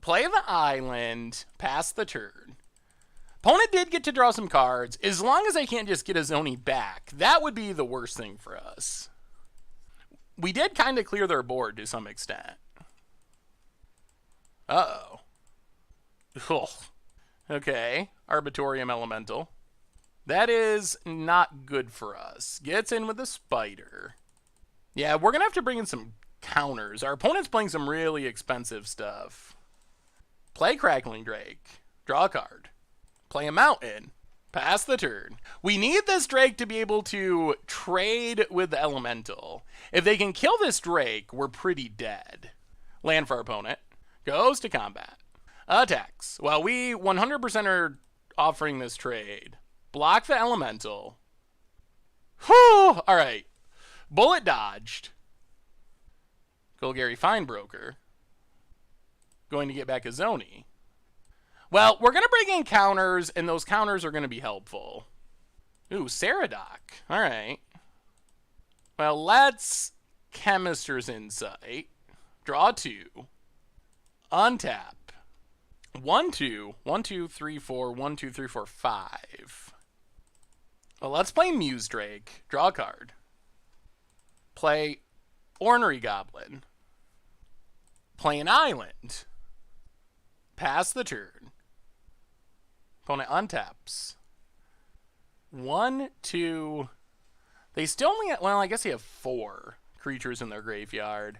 Play the island, pass the turn. Opponent did get to draw some cards. As long as I can't just get a Zoni back, that would be the worst thing for us. We did kind of clear their board to some extent. Uh-oh. Okay, Arbitorium Elemental. That is not good for us. Gets in with the Spider. Yeah, we're going to have to bring in some counters. Our opponent's playing some really expensive stuff. Play Crackling Drake. Draw a card. Play a Mountain. Pass the turn. We need this Drake to be able to trade with the Elemental. If they can kill this Drake, we're pretty dead. Land for our opponent. Goes to combat. Attacks. Well, we 100% are offering this trade. Block the Elemental. Whew! Alright. Bullet dodged. Golgari Finebroker. Going to get back a Zoni. Well, we're going to bring in counters, and those counters are going to be helpful. Ooh, Ceradoc. Alright. Well, let's Chemister's Insight. Draw 2. Untap. 1, 2. 1, 2, 3, 4. 1, 2, 3, 4, 5. Well, let's play Muse Drake. Draw a card. Play Ornery Goblin. Play an island. Pass the turn. Opponent untaps. 1, 2. They still only have, well, I guess they have 4 creatures in their graveyard.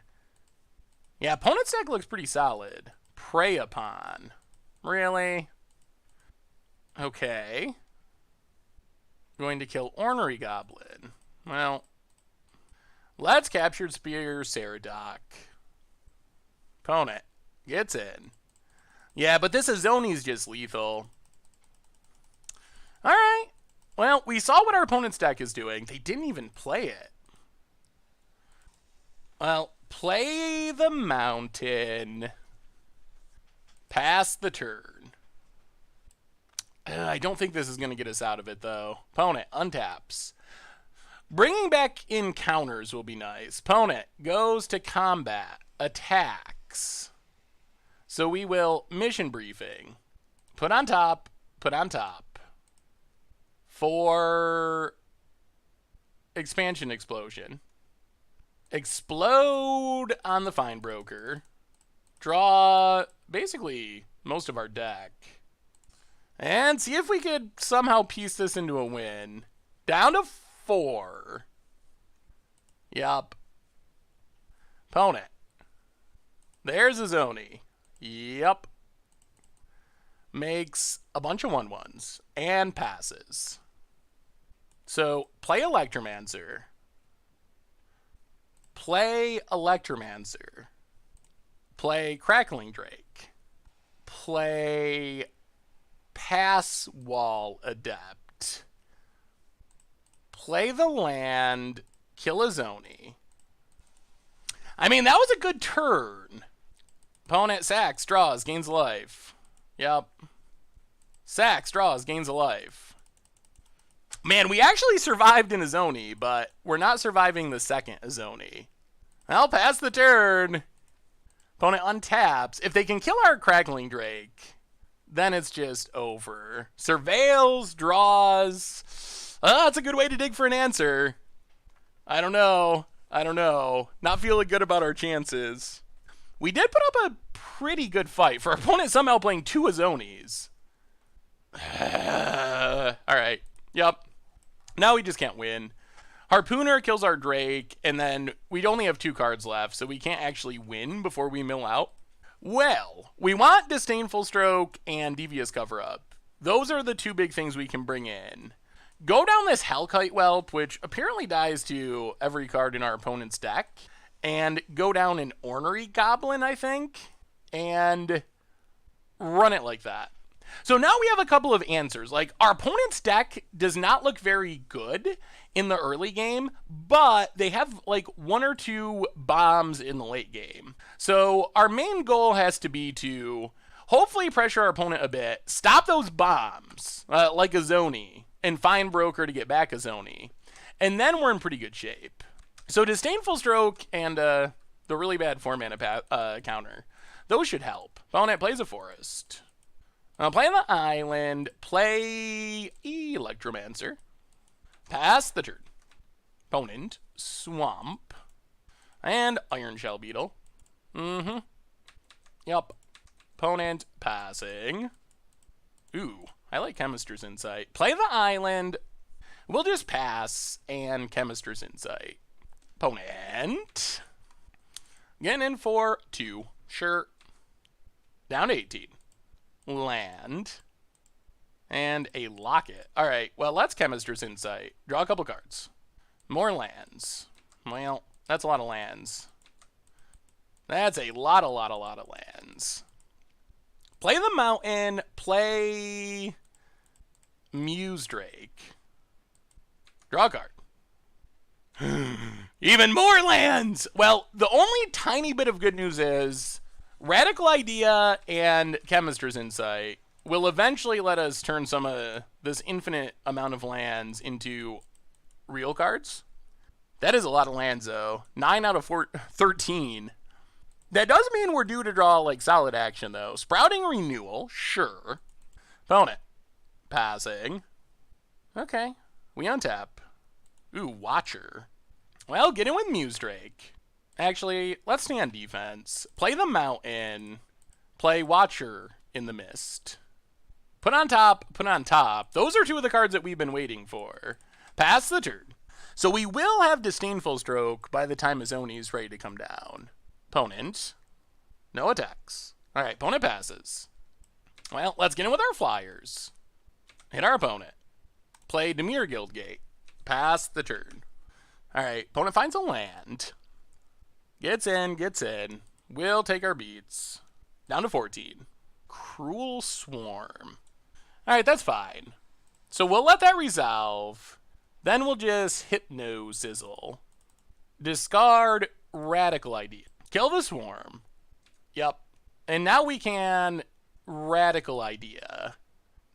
Yeah, opponent's deck looks pretty solid. Prey Upon. Really? Okay. Going to kill Ornery Goblin. Well, let's Captured Spear Ceradoc. Opponent gets in. Yeah, but this Azoni's just lethal. Alright. Well, we saw what our opponent's deck is doing. They didn't even play it. Well, play the Mountain. Pass the turn. I don't think this is going to get us out of it, though. Opponent untaps. Bringing back in counters will be nice. Opponent goes to combat. Attacks. So we will mission briefing. Put on top. Put on top. For Expansion Explosion. Explode on the Fine Broker. Draw basically most of our deck. And see if we could somehow piece this into a win. Down to 4. Yup. Opponent. There's a Zoni. Yup. Makes a bunch of 1/1s and passes. So play Electromancer. Play Electromancer. Play Crackling Drake. Play Pass Wall Adept. Play the land. Kill a Zoni. I mean, that was a good turn. Opponent sacks, draws, gains life. Yep. Sacks, draws, gains a life. Man, we actually survived in a Zoni, but we're not surviving the second Zoni. I'll pass the turn. Opponent untaps. If they can kill our Crackling Drake, then it's just over. Surveils, draws. That's a good way to dig for an answer. I don't know. Not feeling good about our chances. We did put up a pretty good fight for our opponent somehow playing 2 Azonis. Alright. Yep. Now we just can't win. Harpooner kills our Drake, and then we'd only have 2 cards left, so we can't actually win before we mill out. Well, we want Disdainful Stroke and Devious Cover-Up. Those are the 2 big things we can bring in. Go down this Hellkite Whelp, which apparently dies to every card in our opponent's deck. And go down an Ornery Goblin, I think. And run it like that. So now we have a couple of answers. Like, our opponent's deck does not look very good in the early game, but they have like 1 or 2 bombs in the late game. So our main goal has to be to hopefully pressure our opponent a bit, stop those bombs, like a Zoni, and find Broker to get back a Zoni. And then we're in pretty good shape. So Disdainful Stroke and the really bad 4-mana counter, those should help. Opponent plays a Forest. Play the Island, play Electromancer, pass the turn. Opponent, Swamp, and Iron Shell Beetle. Yup. Opponent, passing. Ooh, I like Chemister's Insight. Play the Island, we'll just pass, and Chemister's Insight. Opponent, getting in for 2, sure. Down to 18. Land, and a Locket. Alright, well, that's Chemister's Insight. Draw a couple cards. More lands. Well, that's a lot of lands. That's a lot of lands. Play the Mountain, play Muse Drake. Draw a card. Even more lands! Well, the only tiny bit of good news is Radical Idea and Chemister's Insight will eventually let us turn some of this infinite amount of lands into real cards. That is a lot of lands, though. 9 out of 13. That does mean we're due to draw, like, solid action, though. Sprouting Renewal, sure. Opponent, passing. Okay, we untap. Ooh, Watcher. Well, get in with Muse Drake. Actually, let's stay on defense. Play the Mountain. Play Watcher in the Mist. Put on top, put on top. Those are 2 of the cards that we've been waiting for. Pass the turn. So we will have Disdainful Stroke by the time Azoni is ready to come down. Opponent, no attacks. Alright, opponent passes. Well, let's get in with our flyers. Hit our opponent. Play Dimir Guildgate. Pass the turn. Alright, opponent finds a land. Gets in. We'll take our beats. Down to 14. Cruel Swarm. Alright, that's fine. So we'll let that resolve. Then we'll just Hypno Sizzle. Discard Radical Idea. Kill the Swarm. Yep. And now we can Radical Idea.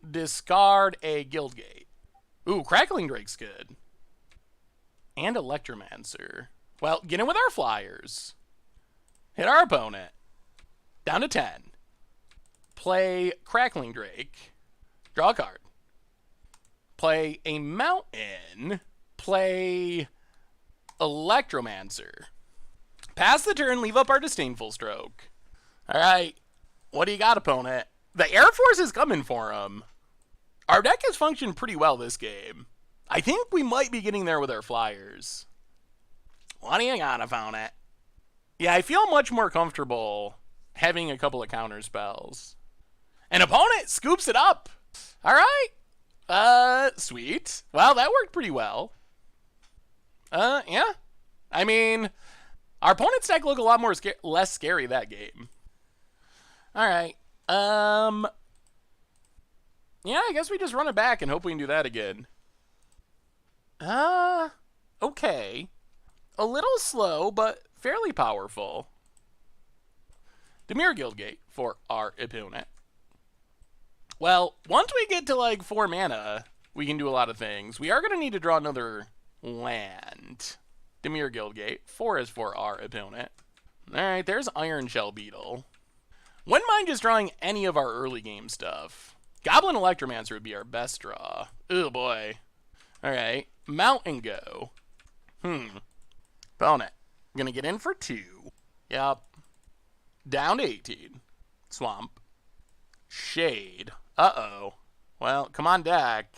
Discard a Guildgate. Ooh, Crackling Drake's good. And Electromancer. Well, get in with our flyers. Hit our opponent. Down to 10. Play Crackling Drake. Draw a card. Play a Mountain. Play Electromancer. Pass the turn, leave up our disdainful stroke. All right. What do you got, opponent? The Air Force is coming for him. Our deck has functioned pretty well this game. I think we might be getting there with our flyers. What do you got, opponent? Yeah, I feel much more comfortable having a couple of counter spells. An opponent scoops it up. All right. Sweet. Well, that worked pretty well. Yeah. I mean, our opponent's deck looked a lot more less scary that game. All right. Yeah, I guess we just run it back and hope we can do that again. Okay. A little slow, but fairly powerful. Dimir Guildgate for our opponent. Well, once we get to like 4 mana, we can do a lot of things. We are going to need to draw another land. Dimir Guildgate, 4 is for our opponent. Alright, there's Iron Shell Beetle. Wouldn't mind just drawing any of our early game stuff. Goblin Electromancer would be our best draw. Oh boy. Alright, Mount and Go. Opponent. Gonna get in for 2. Yep. Down to 18. Swamp. Shade. Uh-oh. Well, come on, deck.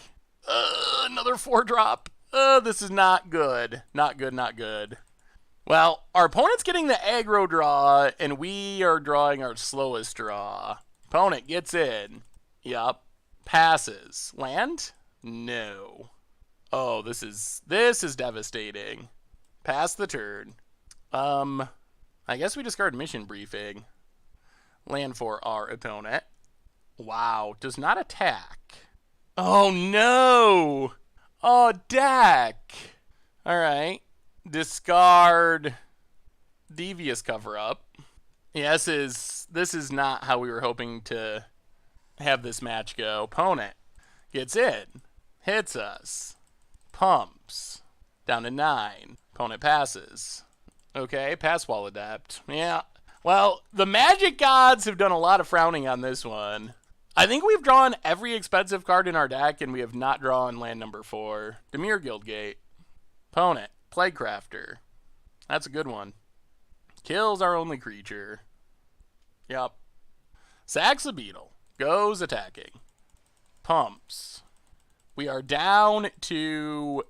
Another 4-drop. This is not good. Not good, not good. Well, our opponent's getting the aggro draw, and we are drawing our slowest draw. Opponent gets in. Yup. Passes. Land? No. Oh, this is devastating. Pass the turn. I guess we discard Mission Briefing. Land for our opponent. Wow, does not attack. Oh, no! Oh, deck! Alright. Discard Devious Cover-Up. Yeah, this is not how we were hoping to have this match go. Opponent gets in. Hits us. Pumps. Down to 9. Opponent passes. Okay, pass wall adept. Yeah. Well, the Magic Gods have done a lot of frowning on this one. I think we've drawn every expensive card in our deck, and we have not drawn land number 4. Dimir Guildgate. Opponent. Plaguecrafter. That's a good one. Kills our only creature. Yep. Sacks a beetle. Goes attacking. Pumps. We are down to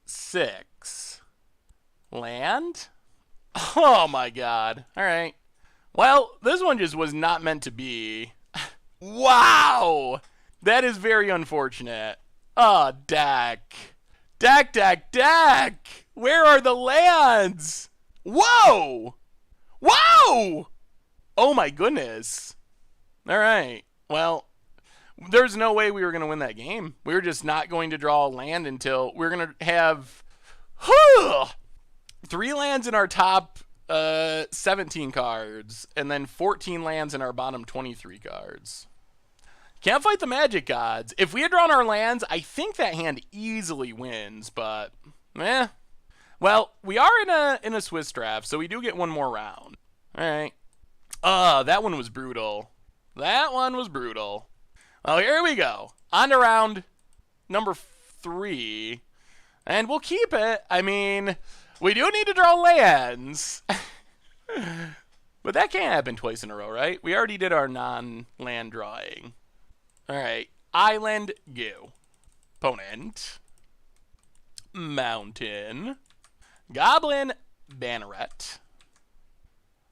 6. Land? Oh my god. Alright. Well, this one just was not meant to be. Wow! That is very unfortunate. Oh, deck. Deck! Where are the lands? Whoa! Whoa! Oh my goodness. Alright. Well, there's no way we were going to win that game. We were just not going to draw land until we were going to have 3 lands in our top 17 cards, and then 14 lands in our bottom 23 cards. Can't fight the Magic Gods. If we had drawn our lands, I think that hand easily wins, but well, we are in a Swiss draft, so we do get one more round. All right. That one was brutal. That one was brutal. Well, here we go. On to round number 3, and we'll keep it. I mean, we do need to draw lands. But that can't happen twice in a row, right? We already did our non-land drawing. All right. Island, go. Opponent. Mountain. Goblin, Banneret.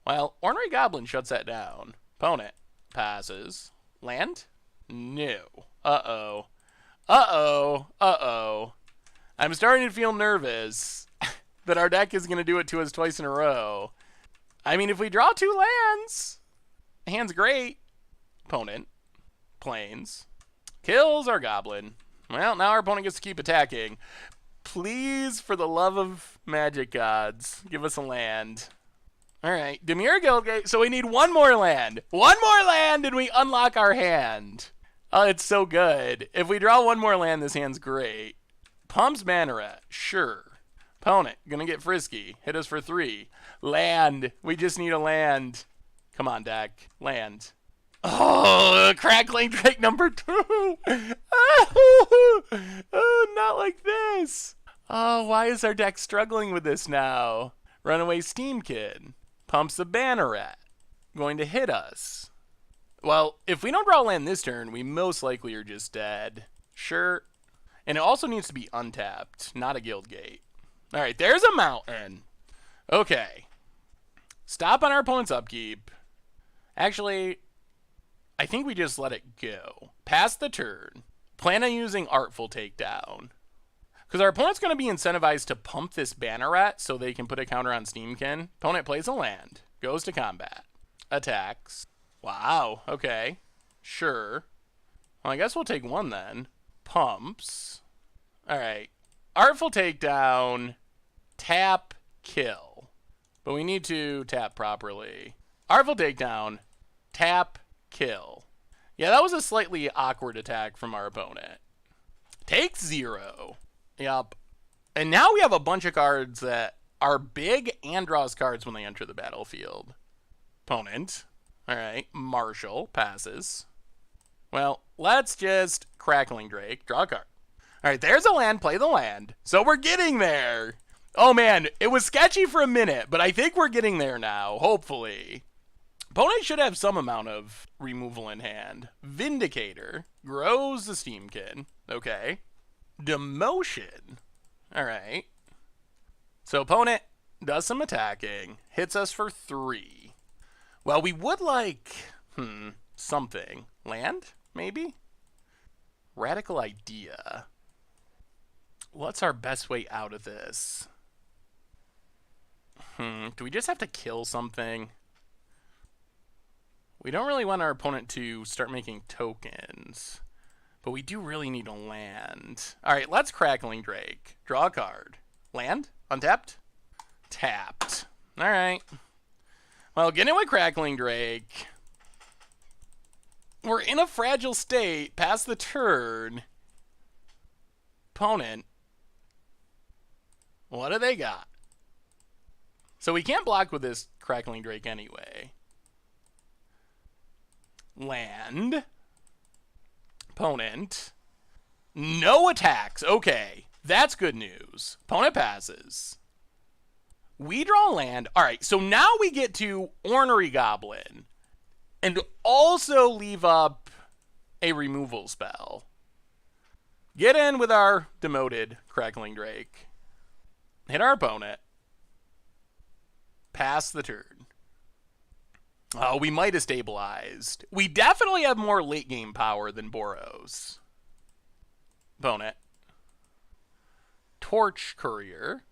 Well, Ornery Goblin shuts that down. Opponent passes. Land? No. Uh-oh. I'm starting to feel nervous that our deck is going to do it to us twice in a row. I mean, if we draw 2 lands, hand's great. Opponent. Plains. Kills our goblin. Well, now our opponent gets to keep attacking. Please, for the love of Magic Gods, give us a land. Alright, Dimir Guildgate. So we need one more land. One more land and we unlock our hand. Oh, it's so good. If we draw one more land, this hand's great. Pumps Banneret. Sure. Opponent, gonna get frisky. Hit us for 3. Land. We just need a land. Come on, deck. Land. Oh, Crackling Drake number 2. Oh, not like this. Oh, why is our deck struggling with this now? Runaway Steam Kid. Pumps the Banneret. Going to hit us. Well, if we don't draw land this turn, we most likely are just dead. Sure. And it also needs to be untapped, not a guild gate. Alright, there's a mountain. Okay. Stop on our opponent's upkeep. Actually, I think we just let it go. Pass the turn. Plan on using Artful Takedown. Because our opponent's going to be incentivized to pump this Banneret so they can put a counter on Steamkin. Opponent plays a land. Goes to combat. Attacks. Wow, okay. Sure. Well, I guess we'll take one then. Pumps. Alright. Artful Takedown. Tap. Kill. But we need to tap properly. Artful Takedown. Tap. Kill. Yeah, that was a slightly awkward attack from our opponent. Takes 0. Yup. And now we have a bunch of cards that are big and draws cards when they enter the battlefield. Opponent. Alright, Marshall passes. Well, let's just Crackling Drake, draw a card. Alright, there's a land, play the land. So we're getting there. Oh man, it was sketchy for a minute, but I think we're getting there now, hopefully. Opponent should have some amount of removal in hand. Vindicator. Grows the Steamkin. Okay. Demotion. Alright. So opponent does some attacking. Hits us for 3. Well, we would like... something. Land? Maybe? Radical idea. What's our best way out of this? Do we just have to kill something? We don't really want our opponent to start making tokens. But we do really need a land. Alright, let's Crackling Drake. Draw a card. Land? Untapped? Tapped. Alright. Well, getting with Crackling Drake. We're in a fragile state. Pass the turn. Opponent. What do they got? So we can't block with this Crackling Drake anyway. Land. Opponent. No attacks. Okay. That's good news. Opponent passes. We draw land. Alright, so now we get to Ornery Goblin. And also leave up a removal spell. Get in with our demoted Crackling Drake. Hit our opponent. Pass the turn. Oh, we might have stabilized. We definitely have more late game power than Boros. Opponent. Torch Courier.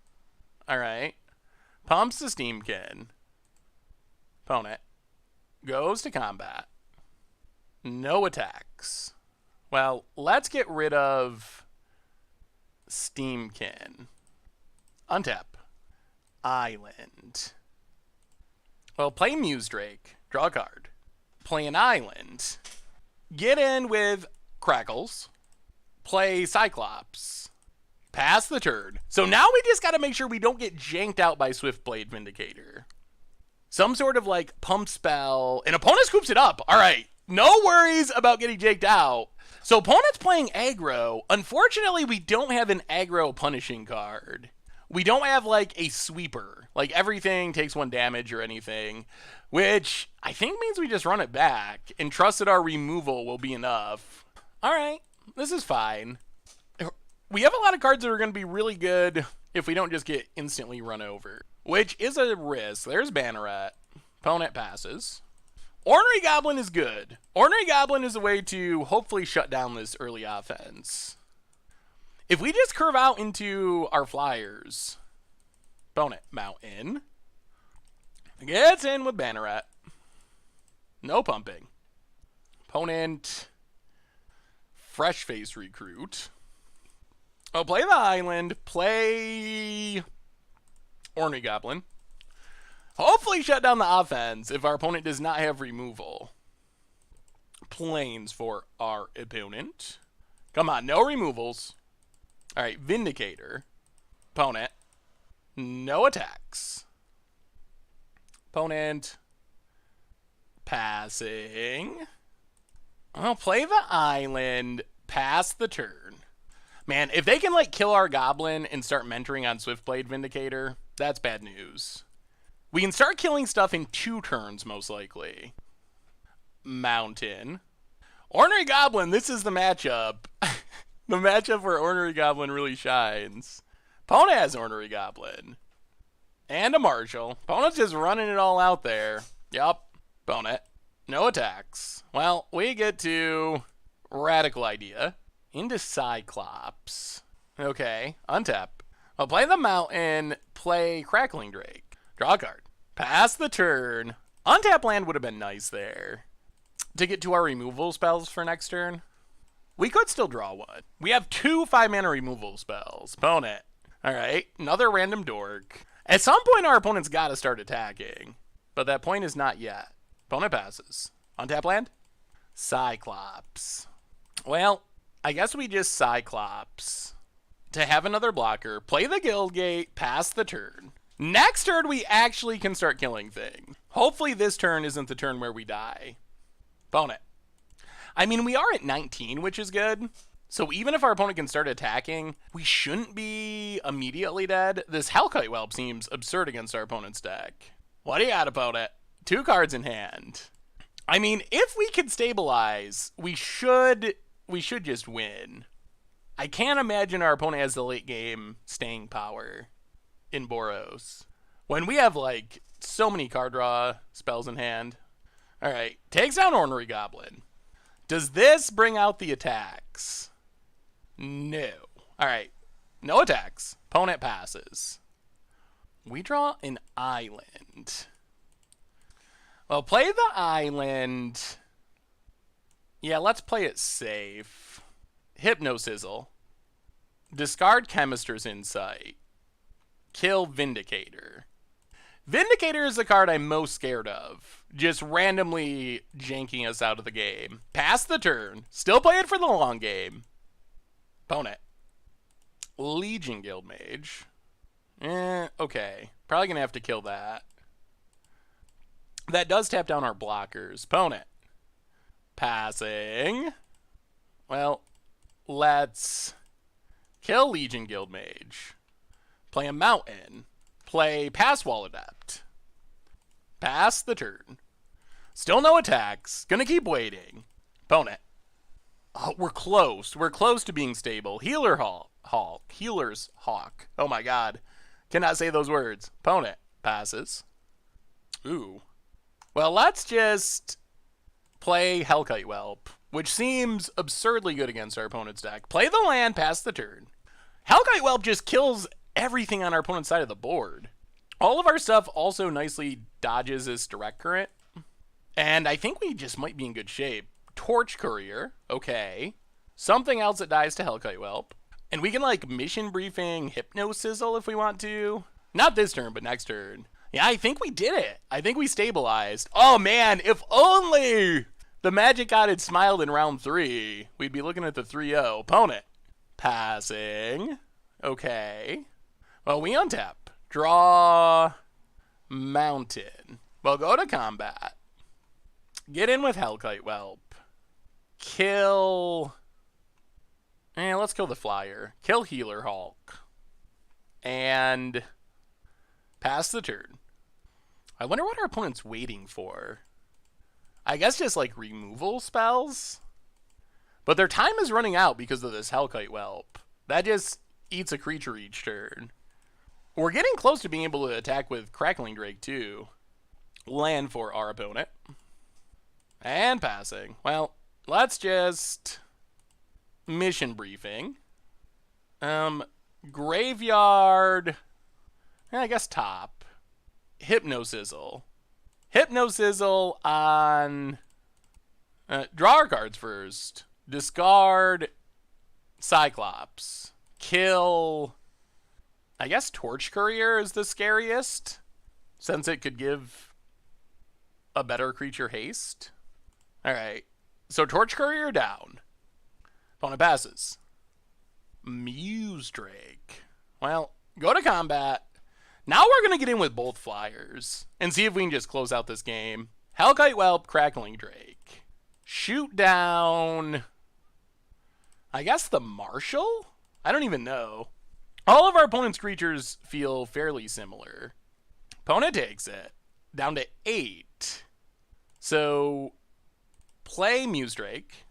Alright. Pumps the Steamkin. Opponent. Goes to combat. No attacks. Well, let's get rid of Steamkin. Untap. Island. Well, play Muse Drake. Draw a card. Play an island. Get in with Crackles. Play Cyclops. Pass the turn. So now we just got to make sure we don't get janked out by Swiftblade Vindicator. Some sort of like pump spell. And opponent scoops it up. All right. No worries about getting janked out. So opponent's playing aggro. Unfortunately, we don't have an aggro punishing card. We don't have like a sweeper. Like everything takes 1 damage or anything. Which I think means we just run it back. And trust that our removal will be enough. Alright. This is fine. We have a lot of cards that are going to be really good if we don't just get instantly run over. Which is a risk. There's Banneret. Opponent passes. Ornery Goblin is good. Ornery Goblin is a way to hopefully shut down this early offense. If we just curve out into our flyers. Opponent Mountain. Gets in with Banneret. No pumping. Opponent Fresh Face Recruit. Oh, play the island. Play Ornery Goblin. Hopefully shut down the offense if our opponent does not have removal. Planes for our opponent. Come on, no removals. Alright, Vindicator. Opponent. No attacks. Opponent. Passing. I'll play the island. Pass the turn. Man, if they can like kill our goblin and start mentoring on Swiftblade Vindicator, that's bad news. We can start killing stuff in 2 turns, most likely. Mountain. Ornery Goblin, this is the matchup. The matchup where Ornery Goblin really shines. Opponent has Ornery Goblin. And a Marshal. Opponent's just running it all out there. Yup. Opponent. No attacks. Well, we get to Radical Idea. Into Cyclops. Okay. Untap. I'll play the Mountain. Play Crackling Drake. Draw a card. Pass the turn. Untap land would have been nice there. To get to our removal spells for next turn. We could still draw one. We have 2 5-mana removal spells. Opponent. Alright, another random dork. At some point our opponent's got to start attacking. But that point is not yet. Opponent passes. Untap land? Cyclops. Well, I guess we just Cyclops. To have another blocker. Play the Guildgate. Pass the turn. Next turn we actually can start killing things. Hopefully this turn isn't the turn where we die. Opponent. I mean, we are at 19, which is good. So even if our opponent can start attacking, we shouldn't be immediately dead. This Hellkite Whelp seems absurd against our opponent's deck. What do you got, opponent? 2 cards in hand. I mean, if we could stabilize, we should just win. I can't imagine our opponent has the late game staying power in Boros. When we have, like, so many card draw spells in hand. Alright, takes down Ornery Goblin. Does this bring out the attacks? No. Alright, no attacks. Opponent passes. We draw an island. Well, play the island. Yeah, let's play it safe. Hypnosizzle. Discard Chemister's Insight. Kill Vindicator. Vindicator is the card I'm most scared of. Just randomly janking us out of the game. Pass the turn. Still play it for the long game. Opponent. Legion Guildmage. Okay. Probably gonna have to kill that. That does tap down our blockers. Opponent. Passing. Well, let's kill Legion Guildmage. Play a Mountain. Play Pass Wall Adept. Pass the turn. Still no attacks. Gonna keep waiting. Opponent. Oh, we're close. We're close to being stable. Healer's Hawk. Oh my god. Cannot say those words. Opponent. Passes. Ooh. Well, let's just play Hellkite Whelp, which seems absurdly good against our opponent's deck. Play the land, pass the turn. Hellkite Whelp just kills everything on our opponent's side of the board. All of our stuff also nicely dodges this direct current. And I think we just might be in good shape. Torch Courier. Okay. Something else that dies to Hellkite Whelp. And we can, like, Mission Briefing Hypnosizzle if we want to. Not this turn, but next turn. Yeah, I think we did it. I think we stabilized. Oh, man. If only the Magic God had smiled in round 3, we'd be looking at the 3-0. Opponent. Passing. Okay. Well, we untap. Draw Mountain. Well, go to combat. Get in with Hellkite Whelp. Kill... let's kill the Flyer. Kill Healer Hulk. And pass the turn. I wonder what our opponent's waiting for. I guess just, like, removal spells? But their time is running out because of this Hellkite Whelp. That just eats a creature each turn. We're getting close to being able to attack with Crackling Drake, too. Land for our opponent. And passing. Well, let's just... Mission Briefing. Graveyard. I guess top. Hypnosizzle. Hypnosizzle on... draw our cards first. Discard Cyclops. Kill... I guess Torch Courier is the scariest, since it could give a better creature haste. Alright, so Torch Courier down. Opponent passes. Muse Drake. Well, go to combat. Now we're going to get in with both Flyers and see if we can just close out this game. Hellkite Whelp, Crackling Drake. Shoot down... I guess the Marshal? I don't even know. All of our opponent's creatures feel fairly similar. Opponent takes it. Down to 8. So, play Muse Drake.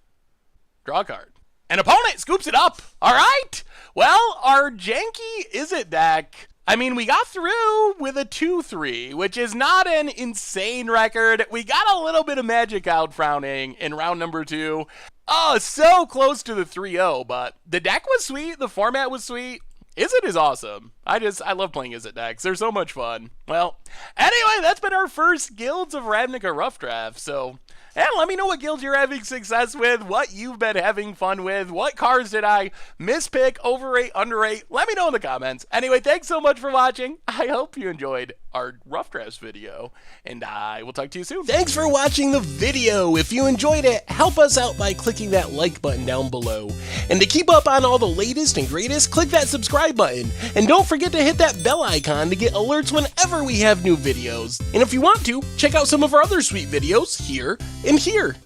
Draw a card. An opponent scoops it up. All right. Well, our janky Izzet deck, I mean, we got through with a 2-3, which is not an insane record. We got a little bit of magic out frowning in round number 2. Oh, so close to the 3-0, but the deck was sweet. The format was sweet. Izzet is awesome. I love playing Izzet decks. They're so much fun. Well, anyway, that's been our first Guilds of Ravnica rough draft. So, and let me know what guilds you're having success with, what you've been having fun with, what cards did I mispick, overrate, underrate. Let me know in the comments. Anyway, thanks so much for watching. I hope you enjoyed our rough drafts video, and I will talk to you soon. Thanks for watching the video. If you enjoyed it, help us out by clicking that like button down below. And to keep up on all the latest and greatest, click that subscribe button. And don't forget to hit that bell icon to get alerts whenever we have new videos. And if you want to, check out some of our other sweet videos here and here.